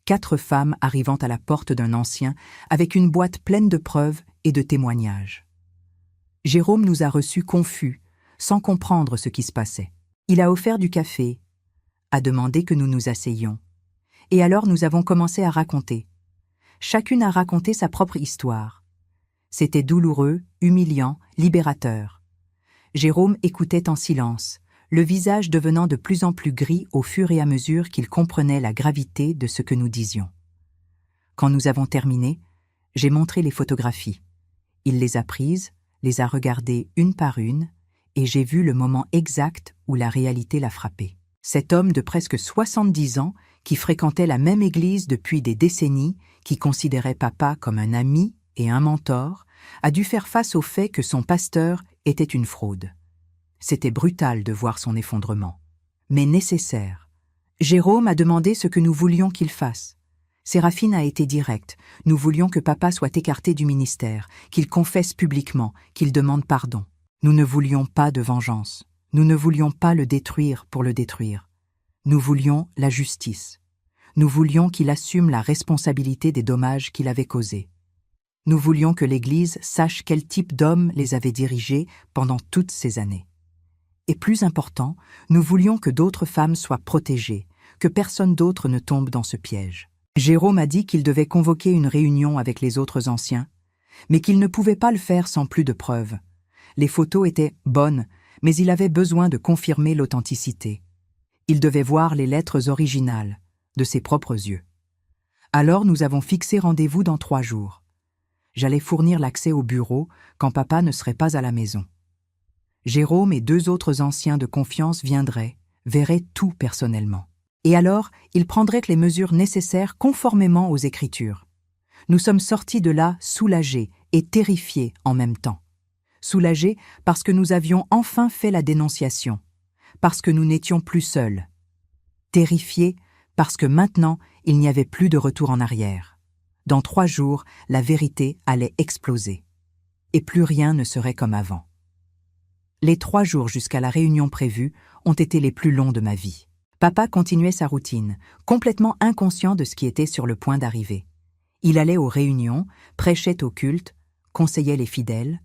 4 femmes arrivant à la porte d'un ancien avec une boîte pleine de preuves et de témoignages. Jérôme nous a reçus confus, sans comprendre ce qui se passait. Il a offert du café, a demandé que nous nous asseyions. Et alors nous avons commencé à raconter. Chacune a raconté sa propre histoire. C'était douloureux, humiliant, libérateur. Jérôme écoutait en silence, le visage devenant de plus en plus gris au fur et à mesure qu'il comprenait la gravité de ce que nous disions. Quand nous avons terminé, j'ai montré les photographies. Il les a prises, les a regardées une par une, et j'ai vu le moment exact où la réalité l'a frappé. Cet homme de presque 70 ans, qui fréquentait la même église depuis des décennies, qui considérait papa comme un ami et un mentor, a dû faire face au fait que son pasteur était une fraude. C'était brutal de voir son effondrement, mais nécessaire. Jérôme a demandé ce que nous voulions qu'il fasse. Séraphine a été directe. Nous voulions que papa soit écarté du ministère, qu'il confesse publiquement, qu'il demande pardon. Nous ne voulions pas de vengeance. Nous ne voulions pas le détruire pour le détruire. Nous voulions la justice. Nous voulions qu'il assume la responsabilité des dommages qu'il avait causés. Nous voulions que l'Église sache quel type d'homme les avait dirigés pendant toutes ces années. Et plus important, nous voulions que d'autres femmes soient protégées, que personne d'autre ne tombe dans ce piège. Jérôme a dit qu'il devait convoquer une réunion avec les autres anciens, mais qu'il ne pouvait pas le faire sans plus de preuves. Les photos étaient bonnes, mais il avait besoin de confirmer l'authenticité. Il devait voir les lettres originales, de ses propres yeux. Alors nous avons fixé rendez-vous dans 3 jours. J'allais fournir l'accès au bureau quand papa ne serait pas à la maison. Jérôme et 2 autres anciens de confiance viendraient, verraient tout personnellement. Et alors, ils prendraient les mesures nécessaires conformément aux Écritures. Nous sommes sortis de là soulagés et terrifiés en même temps. Soulagés parce que nous avions enfin fait la dénonciation, parce que nous n'étions plus seuls. Terrifiés parce que maintenant, il n'y avait plus de retour en arrière. Dans 3 jours, la vérité allait exploser. Et plus rien ne serait comme avant. Les 3 jours jusqu'à la réunion prévue ont été les plus longs de ma vie. Papa continuait sa routine, complètement inconscient de ce qui était sur le point d'arriver. Il allait aux réunions, prêchait au culte, conseillait les fidèles.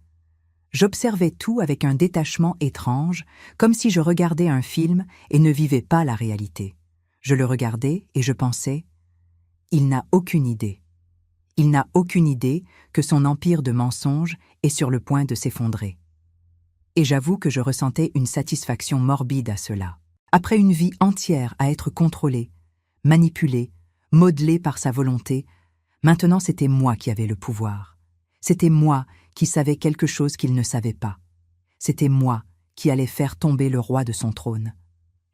J'observais tout avec un détachement étrange, comme si je regardais un film et ne vivais pas la réalité. Je le regardais et je pensais « Il n'a aucune idée. Il n'a aucune idée que son empire de mensonges est sur le point de s'effondrer. » Et j'avoue que je ressentais une satisfaction morbide à cela. Après une vie entière à être contrôlée, manipulée, modelée par sa volonté, maintenant c'était moi qui avais le pouvoir. C'était moi qui savais quelque chose qu'il ne savait pas. C'était moi qui allais faire tomber le roi de son trône.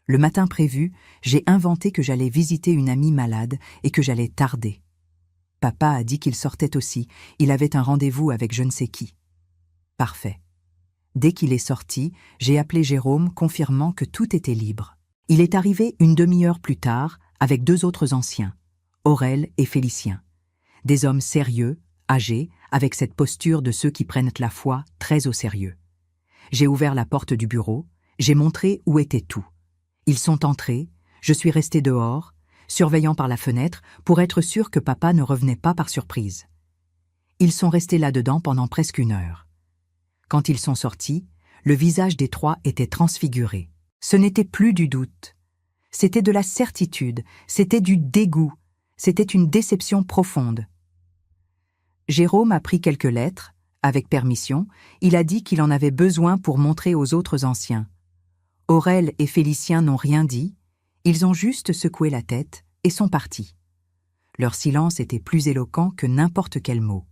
Le matin prévu, j'ai inventé que j'allais visiter une amie malade et que j'allais tarder. Papa a dit qu'il sortait aussi, il avait un rendez-vous avec je ne sais qui. Parfait. Dès qu'il est sorti, j'ai appelé Jérôme confirmant que tout était libre. Il est arrivé une demi-heure plus tard avec 2 autres anciens, Aurel et Félicien. Des hommes sérieux, âgés, avec cette posture de ceux qui prennent la foi très au sérieux. J'ai ouvert la porte du bureau, j'ai montré où était tout. Ils sont entrés, je suis resté dehors, surveillant par la fenêtre pour être sûr que papa ne revenait pas par surprise. Ils sont restés là-dedans pendant presque 1 heure. Quand ils sont sortis, le visage des 3 était transfiguré. Ce n'était plus du doute. C'était de la certitude, c'était du dégoût, c'était une déception profonde. Jérôme a pris quelques lettres. Avec permission, il a dit qu'il en avait besoin pour montrer aux autres anciens. Aurel et Félicien n'ont rien dit, ils ont juste secoué la tête et sont partis. Leur silence était plus éloquent que n'importe quel mot.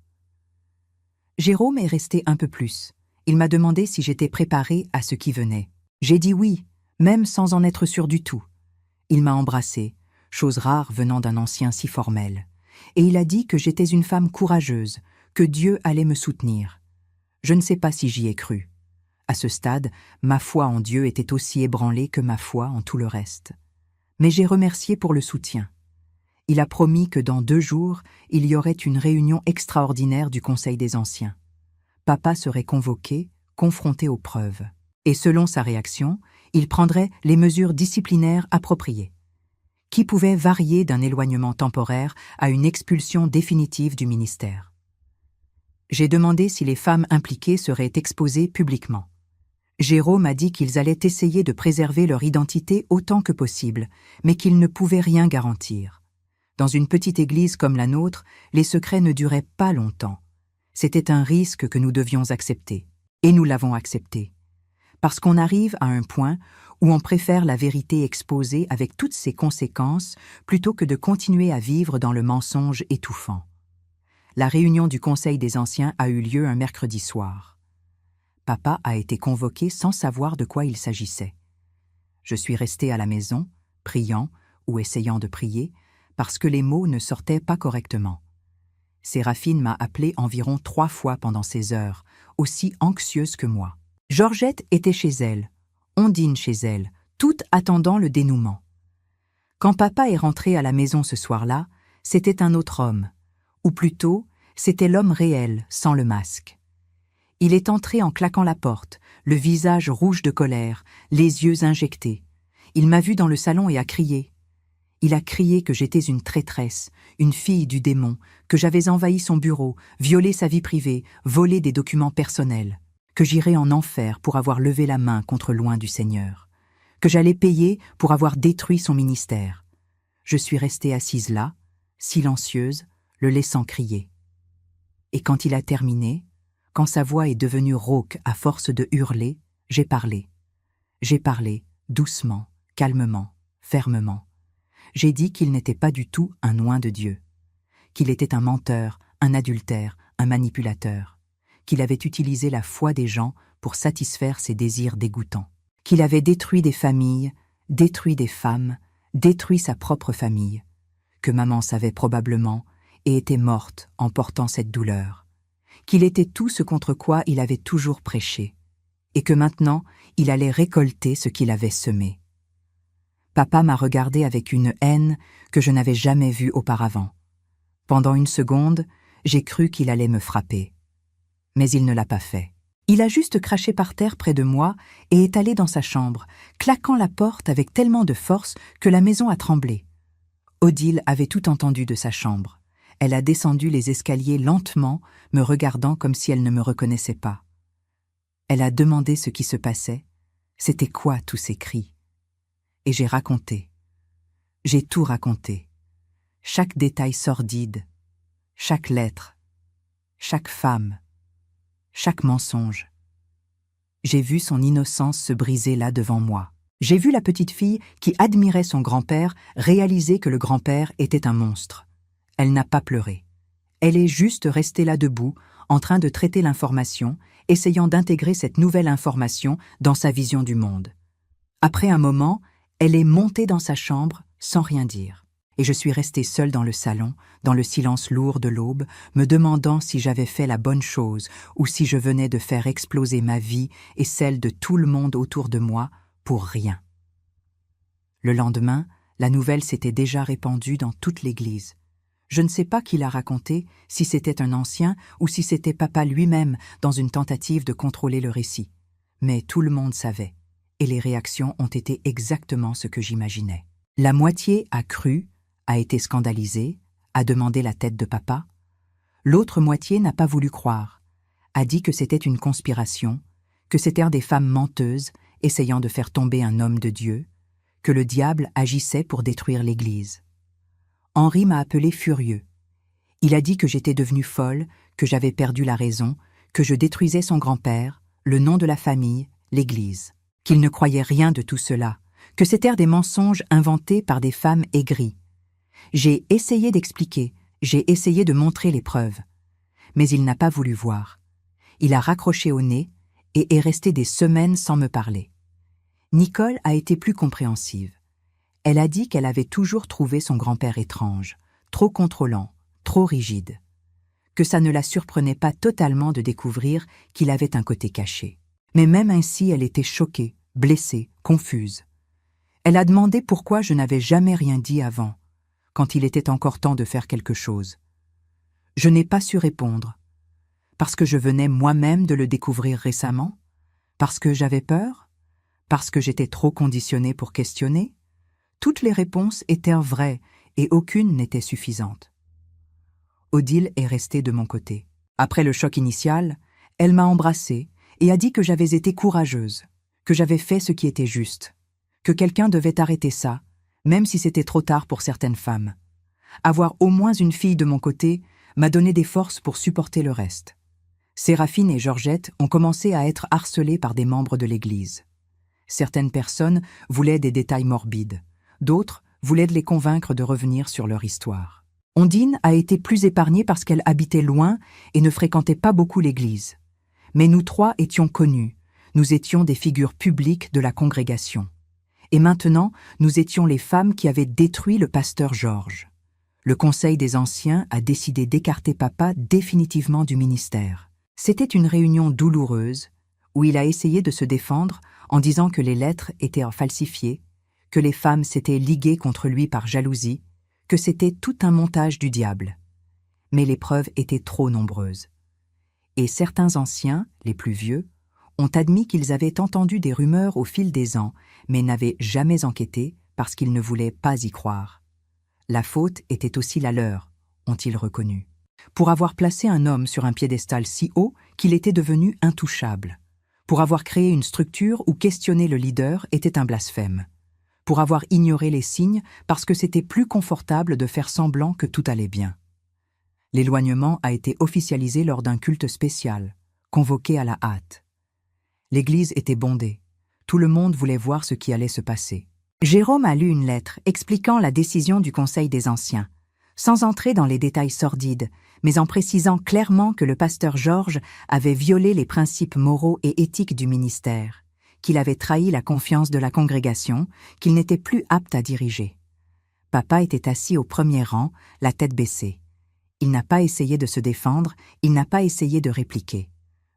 Jérôme est resté un peu plus. Il m'a demandé si j'étais préparée à ce qui venait. J'ai dit oui, même sans en être sûre du tout. Il m'a embrassée, chose rare venant d'un ancien si formel. Et il a dit que j'étais une femme courageuse, que Dieu allait me soutenir. Je ne sais pas si j'y ai cru. À ce stade, ma foi en Dieu était aussi ébranlée que ma foi en tout le reste. Mais j'ai remercié pour le soutien. Il a promis que dans 2 jours, il y aurait une réunion extraordinaire du Conseil des Anciens. Papa serait convoqué, confronté aux preuves. Et selon sa réaction, il prendrait les mesures disciplinaires appropriées, qui pouvaient varier d'un éloignement temporaire à une expulsion définitive du ministère. J'ai demandé si les femmes impliquées seraient exposées publiquement. Jérôme a dit qu'ils allaient essayer de préserver leur identité autant que possible, mais qu'ils ne pouvaient rien garantir. Dans une petite église comme la nôtre, les secrets ne duraient pas longtemps. C'était un risque que nous devions accepter. Et nous l'avons accepté. Parce qu'on arrive à un point où on préfère la vérité exposée avec toutes ses conséquences plutôt que de continuer à vivre dans le mensonge étouffant. La réunion du Conseil des Anciens a eu lieu un mercredi soir. Papa a été convoqué sans savoir de quoi il s'agissait. Je suis restée à la maison, priant ou essayant de prier, parce que les mots ne sortaient pas correctement. Séraphine m'a appelée environ 3 fois pendant ces heures, aussi anxieuse que moi. Georgette était chez elle, Ondine chez elle, toutes attendant le dénouement. Quand papa est rentré à la maison ce soir-là, c'était un autre homme, ou plutôt, c'était l'homme réel, sans le masque. Il est entré en claquant la porte, le visage rouge de colère, les yeux injectés. Il m'a vu dans le salon et a crié. Il a crié que j'étais une traîtresse, une fille du démon, que j'avais envahi son bureau, violé sa vie privée, volé des documents personnels, que j'irais en enfer pour avoir levé la main contre loin du Seigneur, que j'allais payer pour avoir détruit son ministère. Je suis restée assise là, silencieuse, le laissant crier. Et quand il a terminé, quand sa voix est devenue rauque à force de hurler, j'ai parlé. J'ai parlé, doucement, calmement, fermement. J'ai dit qu'il n'était pas du tout un oint de Dieu, qu'il était un menteur, un adultère, un manipulateur, qu'il avait utilisé la foi des gens pour satisfaire ses désirs dégoûtants, qu'il avait détruit des familles, détruit des femmes, détruit sa propre famille, que maman savait probablement et était morte en portant cette douleur, qu'il était tout ce contre quoi il avait toujours prêché, et que maintenant il allait récolter ce qu'il avait semé. Papa m'a regardé avec une haine que je n'avais jamais vue auparavant. Pendant 1 seconde, j'ai cru qu'il allait me frapper. Mais il ne l'a pas fait. Il a juste craché par terre près de moi et est allé dans sa chambre, claquant la porte avec tellement de force que la maison a tremblé. Odile avait tout entendu de sa chambre. Elle a descendu les escaliers lentement, me regardant comme si elle ne me reconnaissait pas. Elle a demandé ce qui se passait. C'était quoi tous ces cris? Et j'ai raconté. J'ai tout raconté. Chaque détail sordide, chaque lettre, chaque femme, chaque mensonge. J'ai vu son innocence se briser là devant moi. J'ai vu la petite fille qui admirait son grand-père réaliser que le grand-père était un monstre. Elle n'a pas pleuré. Elle est juste restée là debout, en train de traiter l'information, essayant d'intégrer cette nouvelle information dans sa vision du monde. Après un moment, elle est montée dans sa chambre sans rien dire. Et je suis restée seule dans le salon, dans le silence lourd de l'aube, me demandant si j'avais fait la bonne chose ou si je venais de faire exploser ma vie et celle de tout le monde autour de moi pour rien. Le lendemain, la nouvelle s'était déjà répandue dans toute l'église. Je ne sais pas qui l'a raconté, si c'était un ancien ou si c'était papa lui-même dans une tentative de contrôler le récit. Mais tout le monde savait, et les réactions ont été exactement ce que j'imaginais. La moitié a cru, a été scandalisée, a demandé la tête de papa. L'autre moitié n'a pas voulu croire, a dit que c'était une conspiration, que c'étaient des femmes menteuses essayant de faire tomber un homme de Dieu, que le diable agissait pour détruire l'Église. Henri m'a appelé furieux. Il a dit que j'étais devenue folle, que j'avais perdu la raison, que je détruisais son grand-père, le nom de la famille, l'Église, qu'il ne croyait rien de tout cela, que c'étaient des mensonges inventés par des femmes aigries. J'ai essayé d'expliquer, j'ai essayé de montrer les preuves. Mais il n'a pas voulu voir. Il a raccroché au nez et est resté des semaines sans me parler. Nicole a été plus compréhensive. Elle a dit qu'elle avait toujours trouvé son grand-père étrange, trop contrôlant, trop rigide, que ça ne la surprenait pas totalement de découvrir qu'il avait un côté caché. Mais même ainsi, elle était choquée, blessée, confuse. Elle a demandé pourquoi je n'avais jamais rien dit avant, quand il était encore temps de faire quelque chose. Je n'ai pas su répondre. Parce que je venais moi-même de le découvrir récemment? Parce que j'avais peur? Parce que j'étais trop conditionnée pour questionner? Toutes les réponses étaient vraies et aucune n'était suffisante. Odile est restée de mon côté. Après le choc initial, elle m'a embrassée et a dit que j'avais été courageuse, que j'avais fait ce qui était juste, que quelqu'un devait arrêter ça, même si c'était trop tard pour certaines femmes. Avoir au moins une fille de mon côté m'a donné des forces pour supporter le reste. Séraphine et Georgette ont commencé à être harcelées par des membres de l'Église. Certaines personnes voulaient des détails morbides, d'autres voulaient les convaincre de revenir sur leur histoire. Ondine a été plus épargnée parce qu'elle habitait loin et ne fréquentait pas beaucoup l'Église. Mais nous trois étions connus, nous étions des figures publiques de la congrégation. Et maintenant, nous étions les femmes qui avaient détruit le pasteur Georges. Le Conseil des Anciens a décidé d'écarter papa définitivement du ministère. C'était une réunion douloureuse où il a essayé de se défendre en disant que les lettres étaient falsifiées, que les femmes s'étaient liguées contre lui par jalousie, que c'était tout un montage du diable. Mais les preuves étaient trop nombreuses. Et certains anciens, les plus vieux, ont admis qu'ils avaient entendu des rumeurs au fil des ans, mais n'avaient jamais enquêté parce qu'ils ne voulaient pas y croire. La faute était aussi la leur, ont-ils reconnu, pour avoir placé un homme sur un piédestal si haut qu'il était devenu intouchable, pour avoir créé une structure où questionner le leader était un blasphème, pour avoir ignoré les signes parce que c'était plus confortable de faire semblant que tout allait bien. L'éloignement a été officialisé lors d'un culte spécial, convoqué à la hâte. L'église était bondée. Tout le monde voulait voir ce qui allait se passer. Jérôme a lu une lettre expliquant la décision du Conseil des Anciens, sans entrer dans les détails sordides, mais en précisant clairement que le pasteur Georges avait violé les principes moraux et éthiques du ministère, qu'il avait trahi la confiance de la congrégation, qu'il n'était plus apte à diriger. Papa était assis au premier rang, la tête baissée. Il n'a pas essayé de se défendre, il n'a pas essayé de répliquer.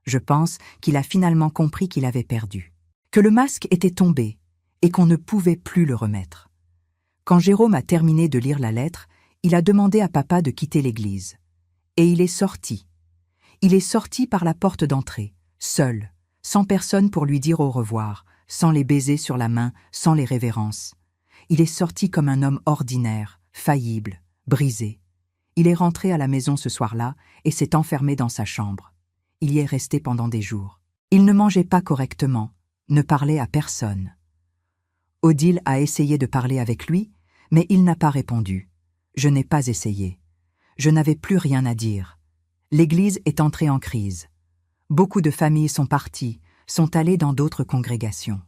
Je pense qu'il a finalement compris qu'il avait perdu, que le masque était tombé et qu'on ne pouvait plus le remettre. Quand Jérôme a terminé de lire la lettre, il a demandé à papa de quitter l'église. Et il est sorti. Il est sorti par la porte d'entrée, seul, sans personne pour lui dire au revoir, sans les baisers sur la main, sans les révérences. Il est sorti comme un homme ordinaire, faillible, brisé. Il est rentré à la maison ce soir-là et s'est enfermé dans sa chambre. Il y est resté pendant des jours. Il ne mangeait pas correctement, ne parlait à personne. Odile a essayé de parler avec lui, mais il n'a pas répondu. Je n'ai pas essayé. Je n'avais plus rien à dire. L'Église est entrée en crise. Beaucoup de familles sont parties, sont allées dans d'autres congrégations.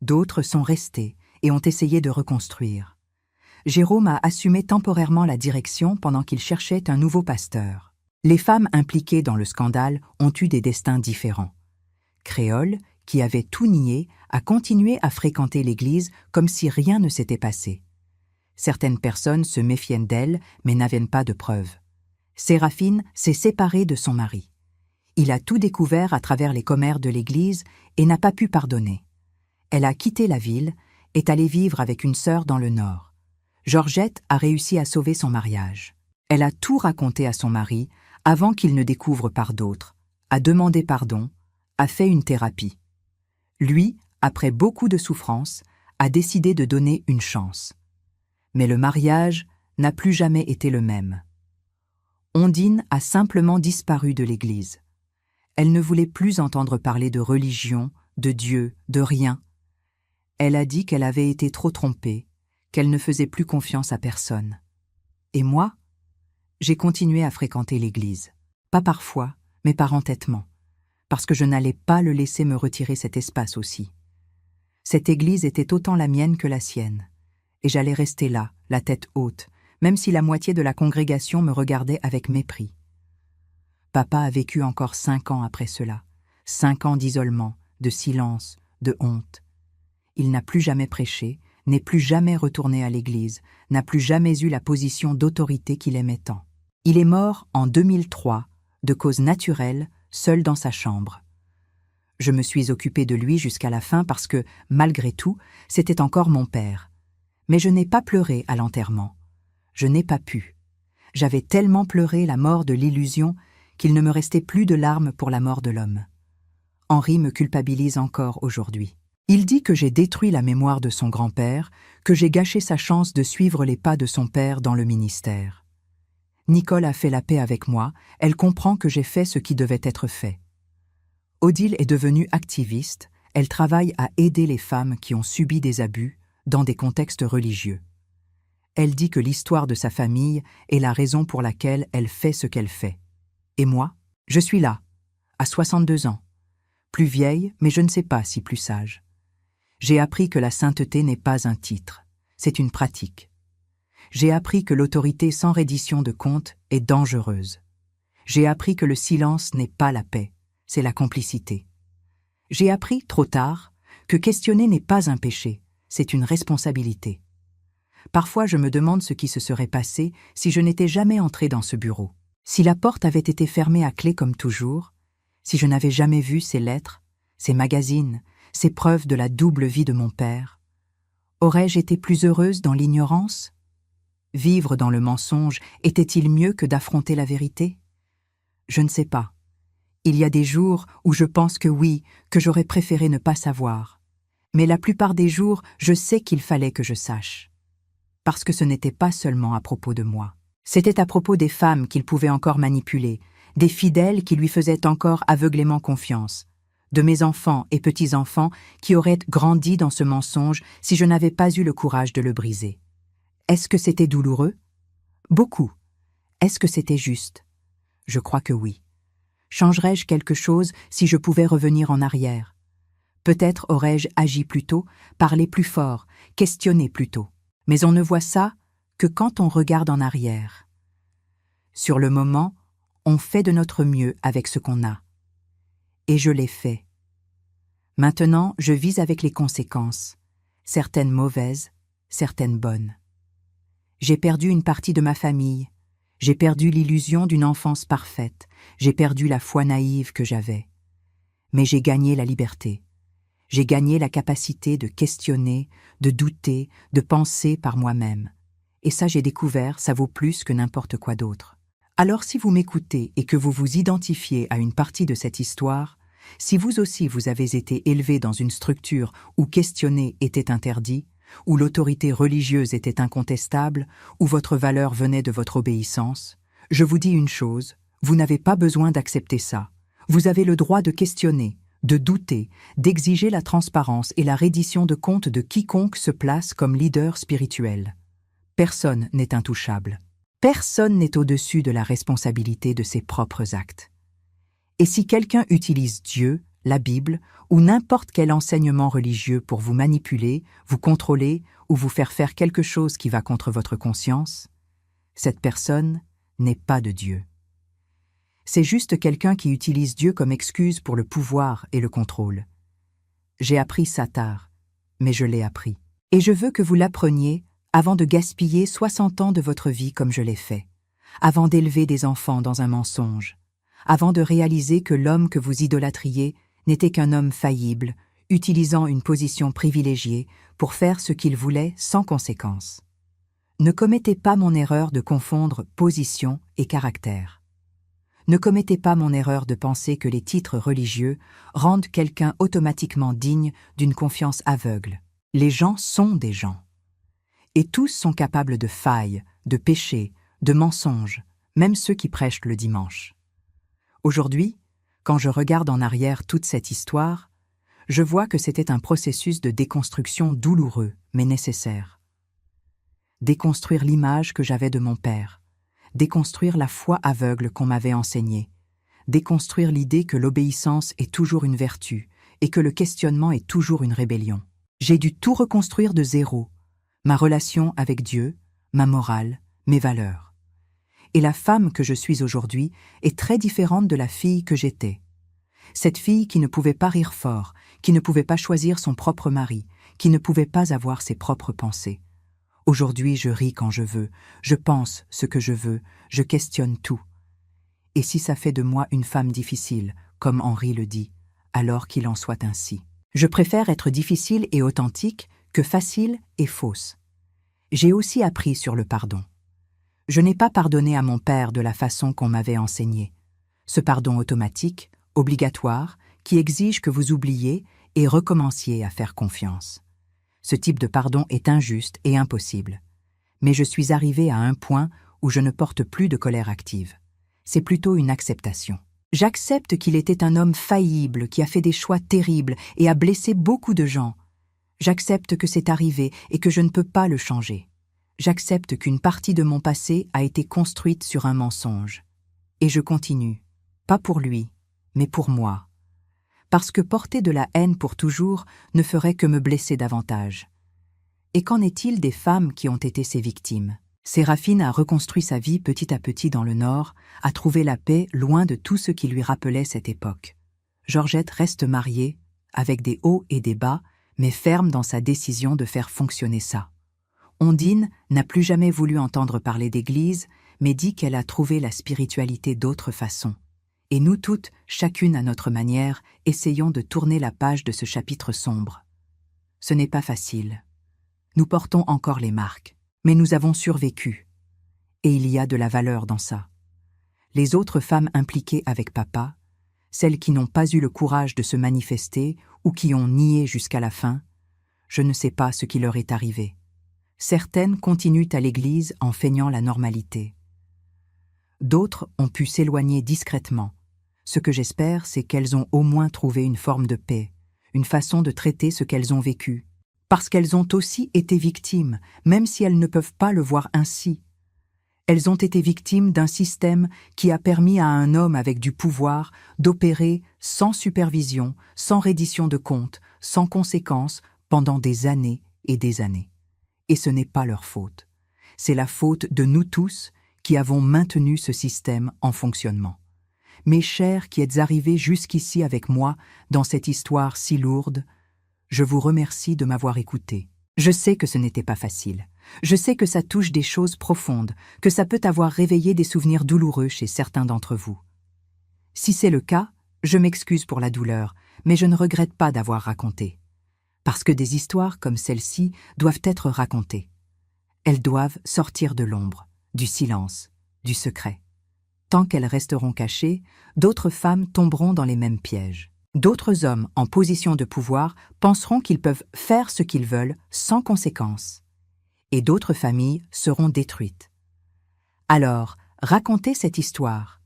D'autres sont restées et ont essayé de reconstruire. Jérôme a assumé temporairement la direction pendant qu'il cherchait un nouveau pasteur. Les femmes impliquées dans le scandale ont eu des destins différents. Créole, qui avait tout nié, a continué à fréquenter l'Église comme si rien ne s'était passé. Certaines personnes se méfiaient d'elle, mais n'avaient pas de preuves. Séraphine s'est séparée de son mari. Il a tout découvert à travers les commères de l'Église et n'a pas pu pardonner. Elle a quitté la ville, est allée vivre avec une sœur dans le Nord. Georgette a réussi à sauver son mariage. Elle a tout raconté à son mari avant qu'il ne découvre par d'autres, a demandé pardon, a fait une thérapie. Lui, après beaucoup de souffrance, a décidé de donner une chance. Mais le mariage n'a plus jamais été le même. Ondine a simplement disparu de l'Église. Elle ne voulait plus entendre parler de religion, de Dieu, de rien. Elle a dit qu'elle avait été trop trompée, qu'elle ne faisait plus confiance à personne. Et moi, j'ai continué à fréquenter l'Église. Pas par foi, mais par entêtement, parce que je n'allais pas le laisser me retirer cet espace aussi. Cette Église était autant la mienne que la sienne, et j'allais rester là, la tête haute, même si la moitié de la congrégation me regardait avec mépris. Papa a vécu encore 5 ans après cela, 5 ans d'isolement, de silence, de honte. Il n'a plus jamais prêché, n'est plus jamais retourné à l'église, n'a plus jamais eu la position d'autorité qu'il aimait tant. Il est mort en 2003, de cause naturelle, seul dans sa chambre. Je me suis occupée de lui jusqu'à la fin parce que, malgré tout, c'était encore mon père. Mais je n'ai pas pleuré à l'enterrement. Je n'ai pas pu. J'avais tellement pleuré la mort de l'illusion qu'il ne me restait plus de larmes pour la mort de l'homme. Henri me culpabilise encore aujourd'hui. Il dit que j'ai détruit la mémoire de son grand-père, que j'ai gâché sa chance de suivre les pas de son père dans le ministère. Nicole a fait la paix avec moi, elle comprend que j'ai fait ce qui devait être fait. Odile est devenue activiste, elle travaille à aider les femmes qui ont subi des abus dans des contextes religieux. Elle dit que l'histoire de sa famille est la raison pour laquelle elle fait ce qu'elle fait. Et moi, je suis là, à 62 ans, plus vieille, mais je ne sais pas si plus sage. J'ai appris que la sainteté n'est pas un titre, c'est une pratique. J'ai appris que l'autorité sans reddition de compte est dangereuse. J'ai appris que le silence n'est pas la paix, c'est la complicité. J'ai appris, trop tard, que questionner n'est pas un péché, c'est une responsabilité. Parfois, je me demande ce qui se serait passé si je n'étais jamais entrée dans ce bureau. Si la porte avait été fermée à clé comme toujours, si je n'avais jamais vu ces lettres, ces magazines, ces preuves de la double vie de mon père, aurais-je été plus heureuse dans l'ignorance ? Vivre dans le mensonge était-il mieux que d'affronter la vérité ? Je ne sais pas. Il y a des jours où je pense que oui, que j'aurais préféré ne pas savoir. Mais la plupart des jours, je sais qu'il fallait que je sache. Parce que ce n'était pas seulement à propos de moi. C'était à propos des femmes qu'il pouvait encore manipuler, des fidèles qui lui faisaient encore aveuglément confiance, de mes enfants et petits-enfants qui auraient grandi dans ce mensonge si je n'avais pas eu le courage de le briser. Est-ce que c'était douloureux ? Beaucoup. Est-ce que c'était juste ? Je crois que oui. Changerais-je quelque chose si je pouvais revenir en arrière ? Peut-être aurais-je agi plus tôt, parlé plus fort, questionné plus tôt. Mais on ne voit ça que quand on regarde en arrière. Sur le moment, on fait de notre mieux avec ce qu'on a. Et je l'ai fait. Maintenant, je vis avec les conséquences, certaines mauvaises, certaines bonnes. J'ai perdu une partie de ma famille, j'ai perdu l'illusion d'une enfance parfaite, j'ai perdu la foi naïve que j'avais. Mais j'ai gagné la liberté. J'ai gagné la capacité de questionner, de douter, de penser par moi-même. Et ça, j'ai découvert, ça vaut plus que n'importe quoi d'autre. Alors si vous m'écoutez et que vous vous identifiez à une partie de cette histoire, Si vous aussi vous avez été élevé dans une structure où questionner était interdit, où l'autorité religieuse était incontestable, où votre valeur venait de votre obéissance, je vous dis une chose, vous n'avez pas besoin d'accepter ça. Vous avez le droit de questionner, de douter, d'exiger la transparence et la reddition de comptes de quiconque se place comme leader spirituel. Personne n'est intouchable. Personne n'est au-dessus de la responsabilité de ses propres actes. Et si quelqu'un utilise Dieu, la Bible ou n'importe quel enseignement religieux pour vous manipuler, vous contrôler ou vous faire faire quelque chose qui va contre votre conscience, cette personne n'est pas de Dieu. C'est juste quelqu'un qui utilise Dieu comme excuse pour le pouvoir et le contrôle. J'ai appris ça tard, mais je l'ai appris. Et je veux que vous l'appreniez avant de gaspiller 60 ans de votre vie comme je l'ai fait, avant d'élever des enfants dans un mensonge, avant de réaliser que l'homme que vous idolâtriez n'était qu'un homme faillible, utilisant une position privilégiée pour faire ce qu'il voulait sans conséquence. Ne commettez pas mon erreur de confondre position et caractère. Ne commettez pas mon erreur de penser que les titres religieux rendent quelqu'un automatiquement digne d'une confiance aveugle. Les gens sont des gens. Et tous sont capables de failles, de péchés, de mensonges, même ceux qui prêchent le dimanche. Aujourd'hui, quand je regarde en arrière toute cette histoire, je vois que c'était un processus de déconstruction douloureux, mais nécessaire. Déconstruire l'image que j'avais de mon père, déconstruire la foi aveugle qu'on m'avait enseignée, déconstruire l'idée que l'obéissance est toujours une vertu et que le questionnement est toujours une rébellion. J'ai dû tout reconstruire de zéro, ma relation avec Dieu, ma morale, mes valeurs. Et la femme que je suis aujourd'hui est très différente de la fille que j'étais. Cette fille qui ne pouvait pas rire fort, qui ne pouvait pas choisir son propre mari, qui ne pouvait pas avoir ses propres pensées. Aujourd'hui, je ris quand je veux, je pense ce que je veux, je questionne tout. Et si ça fait de moi une femme difficile, comme Henri le dit, alors qu'il en soit ainsi. Je préfère être difficile et authentique que facile et fausse. J'ai aussi appris sur le pardon. Je n'ai pas pardonné à mon père de la façon qu'on m'avait enseignée. Ce pardon automatique, obligatoire, qui exige que vous oubliez et recommenciez à faire confiance. Ce type de pardon est injuste et impossible. Mais je suis arrivé à un point où je ne porte plus de colère active. C'est plutôt une acceptation. J'accepte qu'il était un homme faillible qui a fait des choix terribles et a blessé beaucoup de gens. J'accepte que c'est arrivé et que je ne peux pas le changer. J'accepte qu'une partie de mon passé a été construite sur un mensonge. Et je continue, pas pour lui, mais pour moi. Parce que porter de la haine pour toujours ne ferait que me blesser davantage. Et qu'en est-il des femmes qui ont été ses victimes? Séraphine a reconstruit sa vie petit à petit dans le Nord, a trouvé la paix loin de tout ce qui lui rappelait cette époque. Georgette reste mariée, avec des hauts et des bas, mais ferme dans sa décision de faire fonctionner ça. Ondine n'a plus jamais voulu entendre parler d'église, mais dit qu'elle a trouvé la spiritualité d'autres façons. Et nous toutes, chacune à notre manière, essayons de tourner la page de ce chapitre sombre. Ce n'est pas facile. Nous portons encore les marques, mais nous avons survécu. Et il y a de la valeur dans ça. Les autres femmes impliquées avec papa, celles qui n'ont pas eu le courage de se manifester ou qui ont nié jusqu'à la fin, je ne sais pas ce qui leur est arrivé. Certaines continuent à l'église en feignant la normalité. D'autres ont pu s'éloigner discrètement. Ce que j'espère, c'est qu'elles ont au moins trouvé une forme de paix, une façon de traiter ce qu'elles ont vécu. Parce qu'elles ont aussi été victimes, même si elles ne peuvent pas le voir ainsi. Elles ont été victimes d'un système qui a permis à un homme avec du pouvoir d'opérer sans supervision, sans reddition de comptes, sans conséquences, pendant des années et des années. Et ce n'est pas leur faute. C'est la faute de nous tous qui avons maintenu ce système en fonctionnement. Mes chers qui êtes arrivés jusqu'ici avec moi dans cette histoire si lourde, je vous remercie de m'avoir écouté. Je sais que ce n'était pas facile. Je sais que ça touche des choses profondes, que ça peut avoir réveillé des souvenirs douloureux chez certains d'entre vous. Si c'est le cas, je m'excuse pour la douleur, mais je ne regrette pas d'avoir raconté. Parce que des histoires comme celle-ci doivent être racontées. Elles doivent sortir de l'ombre, du silence, du secret. Tant qu'elles resteront cachées, d'autres femmes tomberont dans les mêmes pièges. D'autres hommes en position de pouvoir penseront qu'ils peuvent faire ce qu'ils veulent sans conséquence. Et d'autres familles seront détruites. Alors, racontez cette histoire.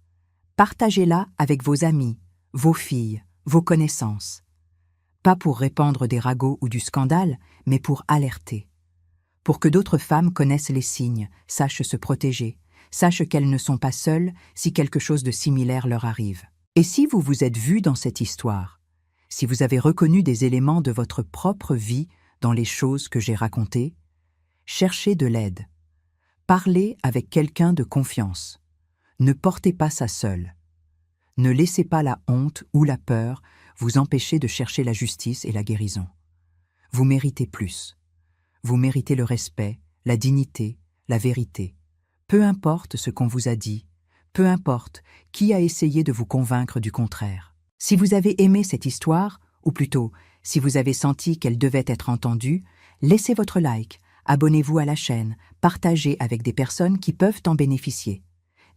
Partagez-la avec vos amis, vos filles, vos connaissances. Pas pour répandre des ragots ou du scandale, mais pour alerter. Pour que d'autres femmes connaissent les signes, sachent se protéger, sachent qu'elles ne sont pas seules si quelque chose de similaire leur arrive. Et si vous vous êtes vu dans cette histoire, si vous avez reconnu des éléments de votre propre vie dans les choses que j'ai racontées, cherchez de l'aide. Parlez avec quelqu'un de confiance. Ne portez pas ça seul. Ne laissez pas la honte ou la peur vous empêcher de chercher la justice et la guérison. Vous méritez plus. Vous méritez le respect, la dignité, la vérité. Peu importe ce qu'on vous a dit, peu importe qui a essayé de vous convaincre du contraire. Si vous avez aimé cette histoire, ou plutôt, si vous avez senti qu'elle devait être entendue, laissez votre like, abonnez-vous à la chaîne, partagez avec des personnes qui peuvent en bénéficier.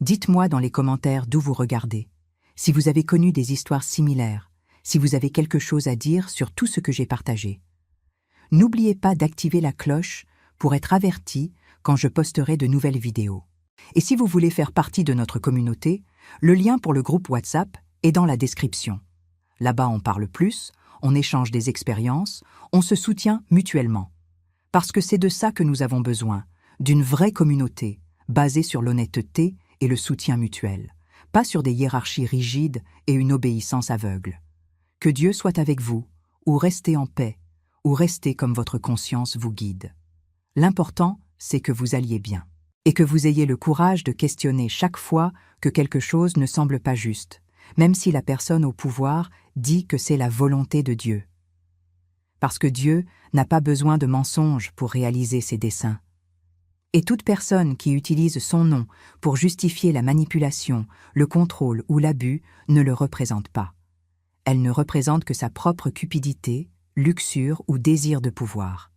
Dites-moi dans les commentaires d'où vous regardez. Si vous avez connu des histoires similaires, si vous avez quelque chose à dire sur tout ce que j'ai partagé. N'oubliez pas d'activer la cloche pour être averti quand je posterai de nouvelles vidéos. Et si vous voulez faire partie de notre communauté, le lien pour le groupe WhatsApp est dans la description. Là-bas, on parle plus, on échange des expériences, on se soutient mutuellement. Parce que c'est de ça que nous avons besoin, d'une vraie communauté, basée sur l'honnêteté et le soutien mutuel, pas sur des hiérarchies rigides et une obéissance aveugle. Que Dieu soit avec vous, ou restez en paix, ou restez comme votre conscience vous guide. L'important, c'est que vous alliez bien, et que vous ayez le courage de questionner chaque fois que quelque chose ne semble pas juste, même si la personne au pouvoir dit que c'est la volonté de Dieu. Parce que Dieu n'a pas besoin de mensonges pour réaliser ses desseins. Et toute personne qui utilise son nom pour justifier la manipulation, le contrôle ou l'abus ne le représente pas. Elle ne représente que sa propre cupidité, luxure ou désir de pouvoir.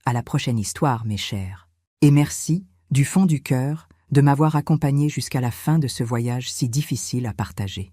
À la prochaine histoire, mes chers. Et merci, du fond du cœur, de m'avoir accompagné jusqu'à la fin de ce voyage si difficile à partager.